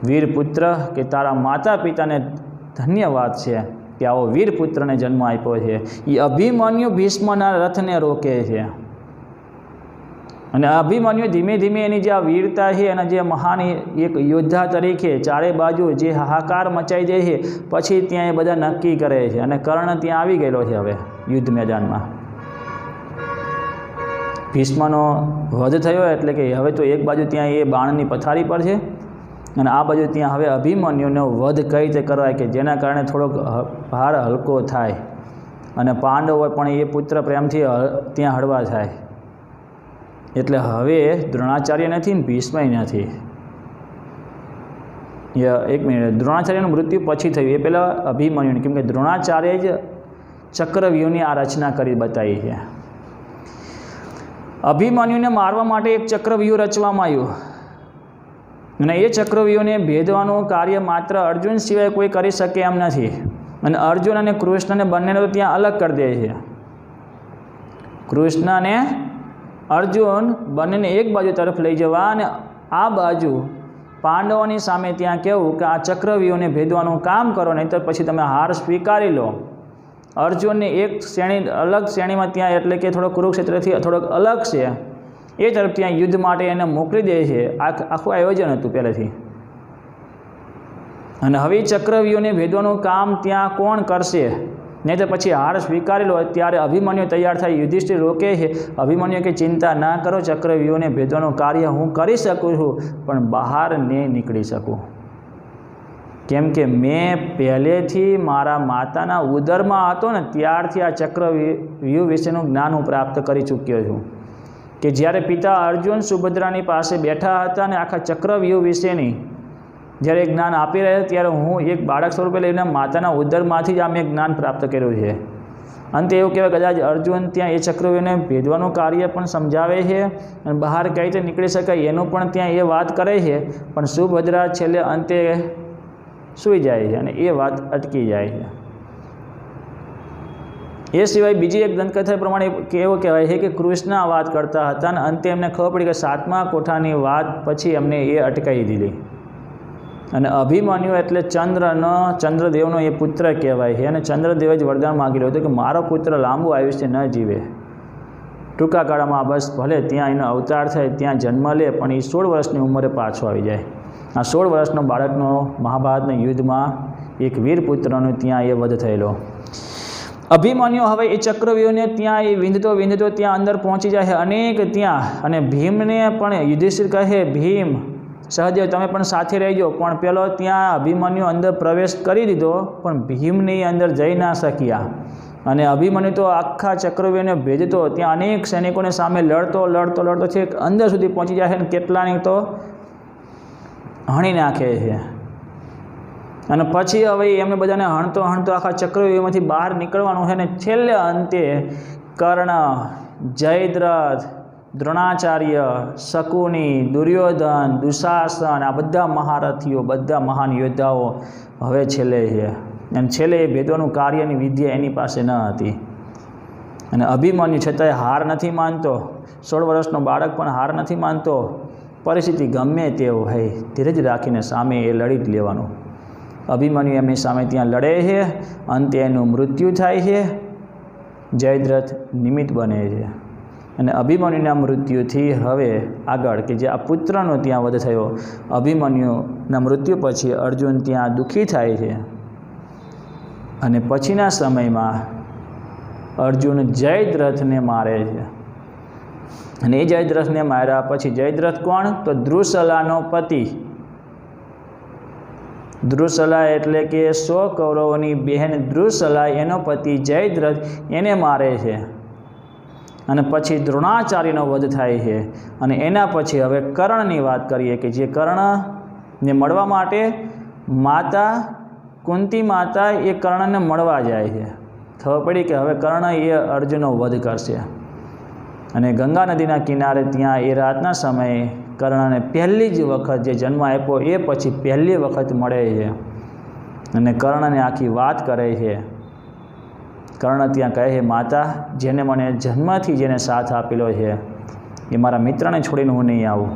A: વીર પુત્ર, કે તારા માતા પિતાને ધન્યવાદ છે કે આવો વીર પુત્રને જન્મ આપ્યો છે. એ અભિમન્યુ ભીષ્મના રથને રોકે છે અને અભિમન્યુ ધીમે ધીમે એની જે આ વીરતા છે અને જે મહાન એક યોદ્ધા તરીકે ચારે બાજુ જે હાહાકાર મચાઈ દે છે, પછી ત્યાં એ બધા નક્કી કરે છે અને કર્ણ ત્યાં આવી ગયેલો છે. હવે યુદ્ધ મેદાનમાં ભીષ્મનો વધ થયો એટલે કે હવે તો એક બાજુ ત્યાં એ બાણની પથારી પર છે અને આ બાજુ ત્યાં હવે અભિમન્યુનો વધ કઈ રીતે કરવાય કે જેના કારણે થોડોક ભાર હલકો થાય અને પાંડવો પણ એ પુત્ર પ્રેમથી ત્યાં હળવા થાય. એટલે હવે દ્રોણાચાર્ય નથી ને ભીષ્મય નથી. એક મિનિટ, દ્રોણાચાર્યનું મૃત્યુ પછી થયું, એ પહેલાં અભિમન્યુને, કેમ કે દ્રોણાચાર્ય જ ચક્રવ્યૂહની આ રચના કરી બતાવી છે. અભિમન્યુને મારવા માટે એક ચક્રવ્યૂહ રચવામાં આવ્યું અને એ ચક્રવ્યૂહને ભેદવાનું કાર્ય માત્ર અર્જુન સિવાય કોઈ કરી શકે એમ નથી. અને અર્જુન અને કૃષ્ણને બંનેને તો ત્યાં અલગ કરી દે છે. કૃષ્ણ અને અર્જુન બંનેને એક બાજુ તરફ લઈ જવા અને આ બાજુ પાંડવોની સામે ત્યાં કહેવું કે આ ચક્રવ્યૂહને ભેદવાનું કામ કરો, નહીં તો પછી તમે હાર સ્વીકારી લો. અર્જુનને એક શ્રેણી અલગ શ્રેણીમાં ત્યાં એટલે કે થોડો કુરુક્ષેત્રથી થોડોક અલગ છે એ તરફ ત્યાં યુદ્ધ માટે એને મોકલી દે છે. આખું આયોજન હતું પહેલેથી. અને હવે ચક્રવ્યૂહને ભેદવાનું કામ ત્યાં કોણ કરશે, નહીં તો પછી હાર સ્વીકારી લો. ત્યારે અભિમન્યુ તૈયાર થાય, યુધિષ્ઠિર રોકે છે. અભિમન્યુ કે ચિંતા ના કરો, ચક્રવ્યૂહને ભેદવાનું કાર્ય હું કરી શકું છું, પણ બહાર નહીં નીકળી શકું, કેમ કે મેં પહેલેથી મારા માતાના ઉદરમાં હતો ને ત્યારથી આ ચક્રવ્યૂહ વિશેનું જ્ઞાન હું પ્રાપ્ત કરી ચૂક્યો છું. કે જ્યારે પિતા અર્જુન સુભદ્રાની પાસે બેઠા હતા અને આખા ચક્રવ્યૂહ વિશેની જ્યારે જ્ઞાન આપી રહ્યા ત્યારે હું એક બાળક સ્વરૂપે લઈને માતાના ઉદરમાંથી જ આ મેં જ્ઞાન પ્રાપ્ત કર્યું છે. અંતે એવું કહેવાય કદાચ અર્જુન ત્યાં એ ચક્રવ્યૂહને ભેદવાનું કાર્ય પણ સમજાવે છે અને બહાર કઈ રીતે નીકળી શકાય એનું પણ ત્યાં એ વાત કરે છે, પણ સુભદ્રા છેલ્લે અંતે સૂઈ જાય છે અને એ વાત અટકી જાય છે. એ સિવાય બીજી એક દંતકથા પ્રમાણે એવું કહેવાય છે કે કૃષ્ણ આ વાત કરતા હતા અને અંતે એમને ખબર પડી કે 7મા કોઠાની વાત પછી એમને એ અટકાવી દીધી. અને અભિમન્યુ એટલે ચંદ્રદેવનો એ પુત્ર કહેવાય છે અને ચંદ્રદેવે જ વરદાન માગેલું હતું કે મારો પુત્ર લાંબુ આયુષ્ય ન જીવે, ટૂંકા ગાળામાં બસ ભલે ત્યાં એનો અવતાર થાય, ત્યાં જન્મ લે, પણ એ 16 વર્ષની ઉંમરે પાછો આવી જાય. આ 16 વર્ષનો બાળકનો મહાભારતના યુદ્ધમાં એક વીર પુત્રનો ત્યાં એ વધ થયેલો. અભિમન્યુ હવે એ ચક્રવ્યૂહને ત્યાં એ વિંધતો ત્યાં અંદર પહોંચી જાય છે અનેક ત્યાં. અને ભીમને પણ યુધિષ્ઠિર કહે, ભીમ સહદેવ તમે પણ સાથે રહેજો, પણ પેલો ત્યાં અભિમન્યુ અંદર પ્રવેશ કરી દીધો પણ ભીમને અંદર જઈ ના શક્યા. અને અભિમન્યુ તો આખા ચક્રવ્યૂહને ભેદતો ત્યાં અનેક સૈનિકોને સામે લડતો છે, અંદર સુધી પહોંચી જાય છે અને કેટલાની તો હણી નાખે છે. અને પછી હવે એમને બધાને હણતો આખા ચક્રવ્યૂહમાંથી બહાર નીકળવાનું છે. ને છેલ્લે અંતે કર્ણ, જયદ્રથ, દ્રોણાચાર્ય, શકુની, દુર્યોધન, દુશાસન, આ બધા મહારથીઓ, બધા મહાન યોદ્ધાઓ હવે છેલ્લે છે. અને છેલ્લે એ ભેદવાનું કાર્યની વિદ્યા એની પાસે ન હતી. અને અભિમન્યુ છતાંય હાર નથી માનતો. 16 વર્ષનો બાળક પણ હાર નથી માનતો. પરિસ્થિતિ ગમે તેવું હોય ધીરજ રાખીને સામે એ લડી જ લેવાનું. અભિમન્યુ એમની સામે ત્યાં લડે છે, અંતે એનું મૃત્યુ થાય છે. જયદ્રથ નિમિત્ત બને છે અને અભિમન્યુના મૃત્યુથી હવે આગળ કે જે આ પુત્રનો ત્યાં વધ થયો, અભિમન્યુના મૃત્યુ પછી અર્જુન ત્યાં દુઃખી થાય છે. અને પછીના સમયમાં અર્જુન જયદ્રથને મારે છે. અને એ જયદ્રથને માર્યા પછી જયદ્રથ કોણ? તો દ્રુસલાનો પતિ. દ્રુસલા એટલે કે 100 કૌરવોની બહેન દ્રુસલા, એનો પતિ જયદ્રથ એને મારે છે. અને પછી દ્રોણાચાર્યનો વધ થાય છે. અને એના પછી હવે કર્ણની વાત કરીએ કે જે કર્ણને મળવા માટે માતા કુંતી માતા એ કર્ણને મળવા જાય છે. ખબર પડી કે હવે કર્ણ એ અર્જુનનો વધ કરશે. અને ગંગા નદીના કિનારે ત્યાં એ રાતના સમયે કર્ણને પહેલી જ વખત જે જન્મ આપ્યો એ પછી પહેલી વખત મળે છે અને કર્ણને આખી વાત કરે છે. કર્ણ ત્યાં કહે છે, માતા જેને મને જન્મથી જેને સાથ આપેલો છે એ મારા મિત્રને છોડીને હું નહીં આવું.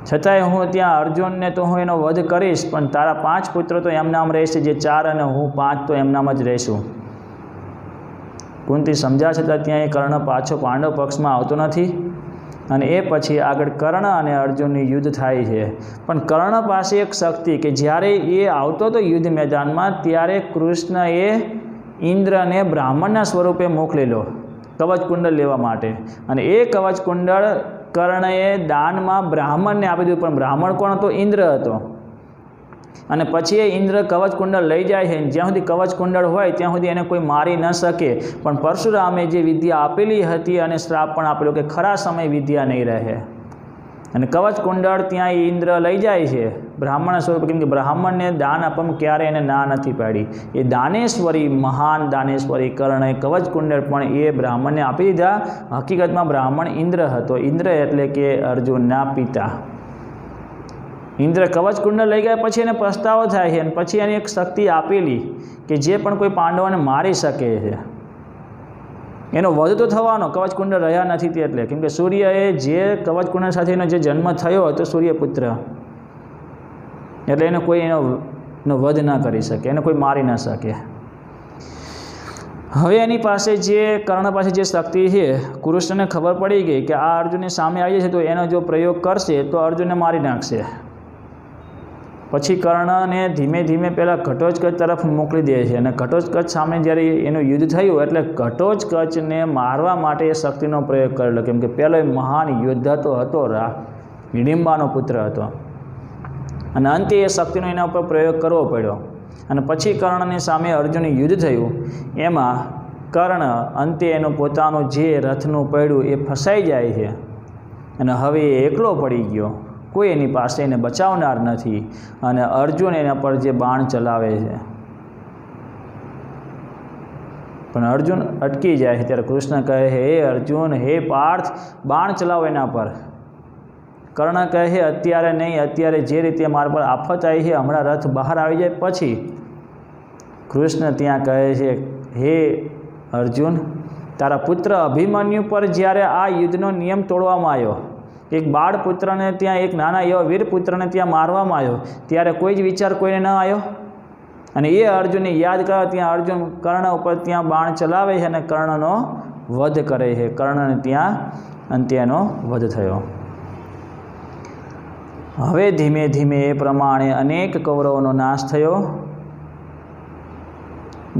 A: છતાંય હું ત્યાં અર્જુનને તો હું એનો વધ કરીશ, પણ તારા 5 પુત્રો તો એમનામ રહેશે, જે 4 અને હું 5 તો એમનામ જ રહીશું. કુંતી સમજ્યા છતાં ત્યાં એ કર્ણ પાછો પાંડવ પક્ષમાં આવતો નથી. અને એ પછી આગળ કર્ણ અને અર્જુનની યુદ્ધ થાય છે. પણ કર્ણ પાસે એક શક્તિ કે જ્યારે એ આવતો હતો યુદ્ધ મેદાનમાં, ત્યારે કૃષ્ણએ ઇન્દ્રને બ્રાહ્મણના સ્વરૂપે મોકલેલો કવચ કુંડળ લેવા માટે. અને એ કવચ કુંડળ કર્ણએ દાનમાં બ્રાહ્મણને આપી દીધું. પણ બ્રાહ્મણ કોણ હતો? ઇન્દ્ર હતો. અને પછી એ ઇન્દ્ર કવચ કુંડળ લઈ જાય છે. જ્યાં સુધી કવચ કુંડળ હોય ત્યાં સુધી એને કોઈ મારી ન શકે. પણ પરશુરામે જે વિદ્યા આપેલી હતી અને શ્રાપ પણ આપેલો કે ખરા સમય વિદ્યા નહીં રહે. અને કવચ કુંડળ ત્યાં ઇન્દ્ર લઈ જાય છે બ્રાહ્મણ સ્વરૂપ, કેમ કે બ્રાહ્મણને દાન આપવામાં ક્યારે એને ના નથી પાડી. એ દાનેશ્વરી, મહાન દાનેશ્વરી કર્ણએ કવચ કુંડળ પણ એ બ્રાહ્મણને આપી દીધા. હકીકતમાં બ્રાહ્મણ ઇન્દ્ર હતો. ઇન્દ્ર એટલે કે અર્જુનના પિતા. ઇન્દ્ર કવચ કુંડળ લઈ ગયા પછી એને પસ્તાવો થાય છે. અને પછી એની એક શક્તિ આપેલી કે જે પણ કોઈ પાંડવોને મારી શકે છે. એનો વધ તો થવાનો, કવચ કુંડળ રહ્યા નથી તે એટલે, કેમ કે સૂર્યએ જે કવચ કુંડળ સાથે એનો જે જન્મ થયો હતો સૂર્યપુત્ર, એટલે એને કોઈ એનો વધ ના કરી શકે, એને કોઈ મારી ના શકે. હવે એની પાસે જે કર્ણ પાસે જે શક્તિ છે, કૃષ્ણને ખબર પડી ગઈ કે આ અર્જુનની સામે આવી છે તો એનો જો પ્રયોગ કરશે તો અર્જુનને મારી નાખશે. પછી કર્ણને ધીમે ધીમે પહેલાં ઘટોત્કચ તરફ મોકલી દે છે. અને ઘટોત્કચ સામે જ્યારે એનું યુદ્ધ થયું એટલે ઘટોત્કચને મારવા માટે એ શક્તિનો પ્રયોગ કરેલો, કેમ કે પહેલો એ મહાન યોદ્ધા તો હતો, હિડિંબાનો પુત્ર હતો. અને અંતે એ શક્તિનો એના ઉપર પ્રયોગ કરવો પડ્યો. અને પછી કર્ણની સામે અર્જુનનું યુદ્ધ થયું. એમાં કર્ણ અંતે એનું પોતાનું જે રથનું પૈડું એ ફસાઈ જાય છે. અને હવે એ એકલો પડી ગયો, કોઈ એની પાસે એને બચાવનાર નથી. અને અર્જુન એના પર જે બાણ ચલાવે છે, પણ અર્જુન અટકી જાય છે. ત્યારે કૃષ્ણ કહે છે, હે અર્જુન, હે પાર્થ, બાણ ચલાવો એના પર. કર્ણ કહે છે, અત્યારે નહીં, અત્યારે જે રીતે મારા પર આફત આવી છે, હમણાં રથ બહાર આવી જાય પછી. કૃષ્ણ ત્યાં કહે છે, હે અર્જુન, તારા પુત્ર અભિમન્યુ પર જ્યારે આ યુદ્ધનો નિયમ તોડવામાં આવ્યો, એક બાળ પુત્રને ત્યાં, એક નાના એવા વીર પુત્રને ત્યાં મારવામાં આવ્યો, ત્યારે કોઈ જ વિચાર કોઈને ન આવ્યો. અને એ અર્જુનને યાદ કરો, ત્યાં અર્જુન કર્ણ ઉપર ત્યાં બાણ ચલાવે છે અને કર્ણનો વધ કરે છે. કર્ણને ત્યાં અંતે એનો વધ થયો. હવે ધીમે ધીમે એ પ્રમાણે અનેક કૌરવોનો નાશ થયો.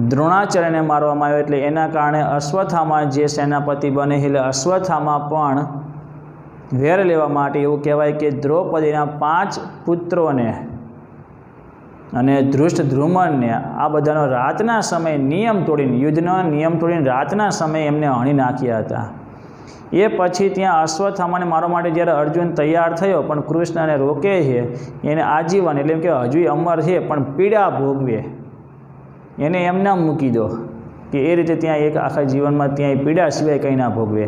A: દ્રોણાચાર્યને મારવામાં આવ્યો, એટલે એના કારણે અશ્વત્થામા જે સેનાપતિ બને એટલે અશ્વત્થામા પણ વેર લેવા માટે, એવું કહેવાય કે દ્રૌપદીના 5 પુત્રોને અને ધૃષ્ટદ્યુમ્નને આ બધાનો રાતના સમયે નિયમ તોડીને, યુદ્ધનો નિયમ તોડીને રાતના સમયે એમને હણી નાખ્યા હતા. એ પછી ત્યાં અશ્વત્થામાને મારવા માટે જ્યારે અર્જુન તૈયાર થયો, પણ કૃષ્ણને રોકે છે. એને આજીવન, એટલે કે હજુ અમર છે પણ પીડા ભોગવે, એને એમના મૂકી દો કે એ રીતે ત્યાં એક આખા જીવનમાં ત્યાં પીડા સિવાય કંઈ ના ભોગવે.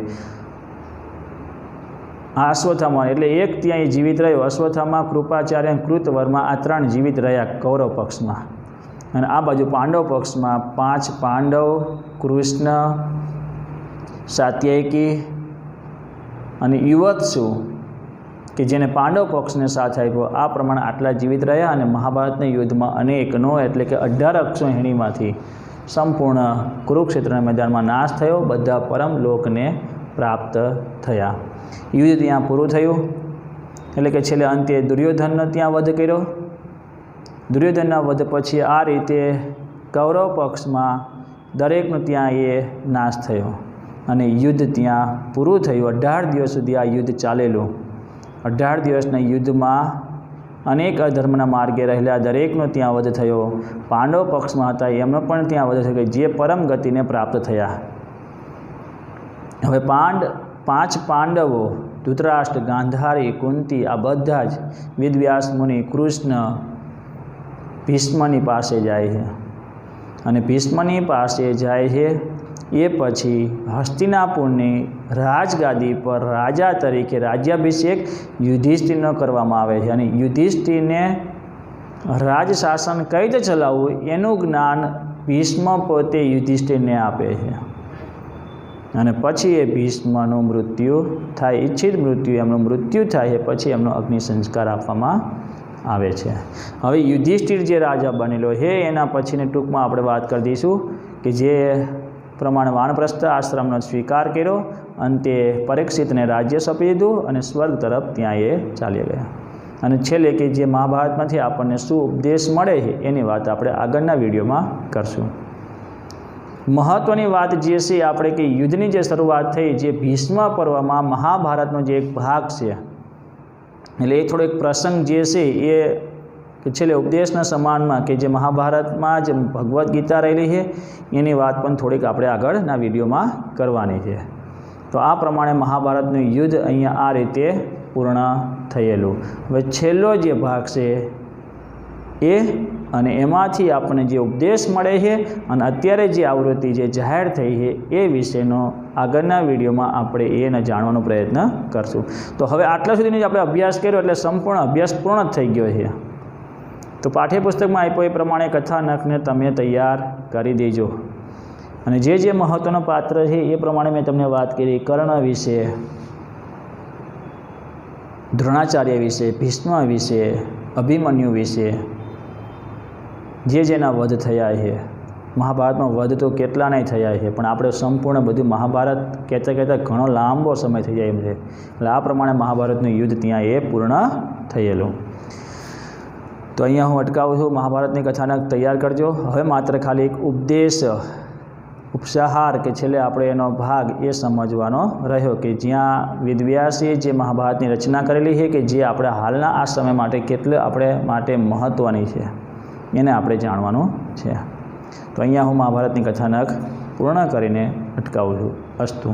A: આ અશ્વત્થામા એટલે એક ત્યાં જીવિત રહ્યો. અશ્વત્થામા, કૃપાચાર્ય અને કૃતવર્મા, આ 3 જીવિત રહ્યા કૌરવ પક્ષમાં. અને આ બાજુ પાંડવ પક્ષમાં 5 પાંડવ, કૃષ્ણ, સાત્યકી અને યુવત્સુ કે જેને પાંડવ પક્ષને સાથ આપ્યો. આ પ્રમાણે આટલા જીવિત રહ્યા. અને મહાભારતના યુદ્ધમાં અનેકનો, એટલે કે 18 અક્ષોહિણીમાંથી સંપૂર્ણ કુરુક્ષેત્રના મેદાનમાં નાશ થયો. બધા પરમ લોકને પ્રાપ્ત થયા. યુદ્ધ ત્યાં પૂરું થયું. એટલે કે છેલ્લે અંતે દુર્યોધનનો ત્યાં વધ કર્યો. દુર્યોધનના વધ પછી આ રીતે કૌરવ પક્ષમાં દરેકનો ત્યાં એ નાશ થયો. અને યુદ્ધ ત્યાં પૂરું થયું. 18 દિવસ સુધી આ યુદ્ધ ચાલેલું. 18 દિવસના યુદ્ધમાં અનેક અધર્મના માર્ગે રહેલા દરેકનો ત્યાં વધ થયો. પાંડવ પક્ષમાં હતા એમનો પણ ત્યાં વધ થયો, જે પરમ ગતિને પ્રાપ્ત થયા. હવે 5 પાંડવો, ધૃતરાષ્ટ્ર, ગાંધારી, કુંતી, આ બધા જ વેદવ્યાસ મુનિ, કૃષ્ણ, ભીષ્મની પાસે જાય છે. અને ભીષ્મની પાસે જાય છે એ પછી હસ્તિનાપુરની રાજગાદી પર રાજા તરીકે રાજ્યાભિષેક યુધિષ્ઠિરનો કરવામાં આવે છે. અને યુધિષ્ઠિરને રાજશાસન કઈ રીતે ચલાવવું એનું જ્ઞાન ભીષ્મ પોતે યુધિષ્ઠિરને આપે છે. અને પછી એ ભીષ્મનું મૃત્યુ થાય, ઈચ્છિત મૃત્યુ, એમનું મૃત્યુ થાય પછી એમનો અગ્નિ સંસ્કાર આપવામાં આવે છે. હવે યુધિષ્ઠિર જે રાજા બનેલો છે એના પછીની ટૂંકમાં આપણે વાત કરી દઈશું કે જે પ્રમાણે વાનપ્રસ્થ આશ્રમનો સ્વીકાર કર્યો, અંતે પરીક્ષિતને રાજ્ય સોંપી દીધું અને સ્વર્ગ તરફ ત્યાં એ ચાલી ગયા. અને છેલ્લે કે જે મહાભારતમાંથી આપણને શું ઉપદેશ મળે છે એની વાત આપણે આગળના વિડીયોમાં કરશું. મહત્ત્વની વાત જે છે આપણે કે યુદ્ધની જે શરૂઆત થઈ, જે ભીષ્મ પર્વમાં મહાભારતનો જે એક ભાગ છે, એટલે એ થોડો એક પ્રસંગ જે છે એ કે છેલ્લે ઉપદેશના સમાનમાં કે જે મહાભારતમાં જે ભગવદ્ ગીતા રહેલી છે એની વાત પણ થોડીક આપણે આગળના વિડીયોમાં કરવાની છે. તો આ પ્રમાણે મહાભારતનું યુદ્ધ અહીંયા આ રીતે પૂર્ણ થયેલું. હવે છેલ્લો જે ભાગ છે એ અને એમાંથી આપણને જે ઉપદેશ મળે છે અને અત્યારે જે આવૃત્તિ જે જાહેર થઈ છે એ વિશેનો આગળના વિડીયોમાં આપણે એને જાણવાનો પ્રયત્ન કરશું. તો હવે આટલા સુધીનો જ આપણે અભ્યાસ કર્યો એટલે સંપૂર્ણ અભ્યાસ પૂર્ણ થઈ ગયો છે. તો પાઠ્યપુસ્તકમાં આપ્યો એ પ્રમાણે કથાનકને તમે તૈયાર કરી દેજો. અને જે જે મહત્ત્વનો પાત્ર છે એ પ્રમાણે મેં તમને વાત કરી. કર્ણ વિશે, દ્રોણાચાર્ય વિશે, ભીષ્મ વિશે, અભિમન્યુ વિશે, જે જેના વધ થયા છે. મહાભારતમાં વધ તો કેટલાનાય થયા છે, પણ આપણે સંપૂર્ણ બધું મહાભારત કહેતા કહેતા ઘણો લાંબો સમય થઈ જાય એમ છે. એટલે આ પ્રમાણે મહાભારતનું યુદ્ધ ત્યાં એ પૂર્ણ થયેલું. તો અહીંયા હું અટકાવું છું. મહાભારતની કથાનક તૈયાર કરજો. હવે માત્ર ખાલી એક ઉપદેશ, ઉપસાહાર કે છેલ્લે આપણે એનો ભાગ એ સમજવાનો રહ્યો કે જ્યાં વેદવ્યાસે જે મહાભારતની રચના કરેલી છે કે જે આપણે હાલના આ સમય માટે કેટલું આપણે માટે મહત્ત્વની છે એને આપણે જાણવાનું છે. તો અહીંયા હું મહાભારતની કથાનક પૂર્ણ કરીને અટકાવું છું. અસ્તુ.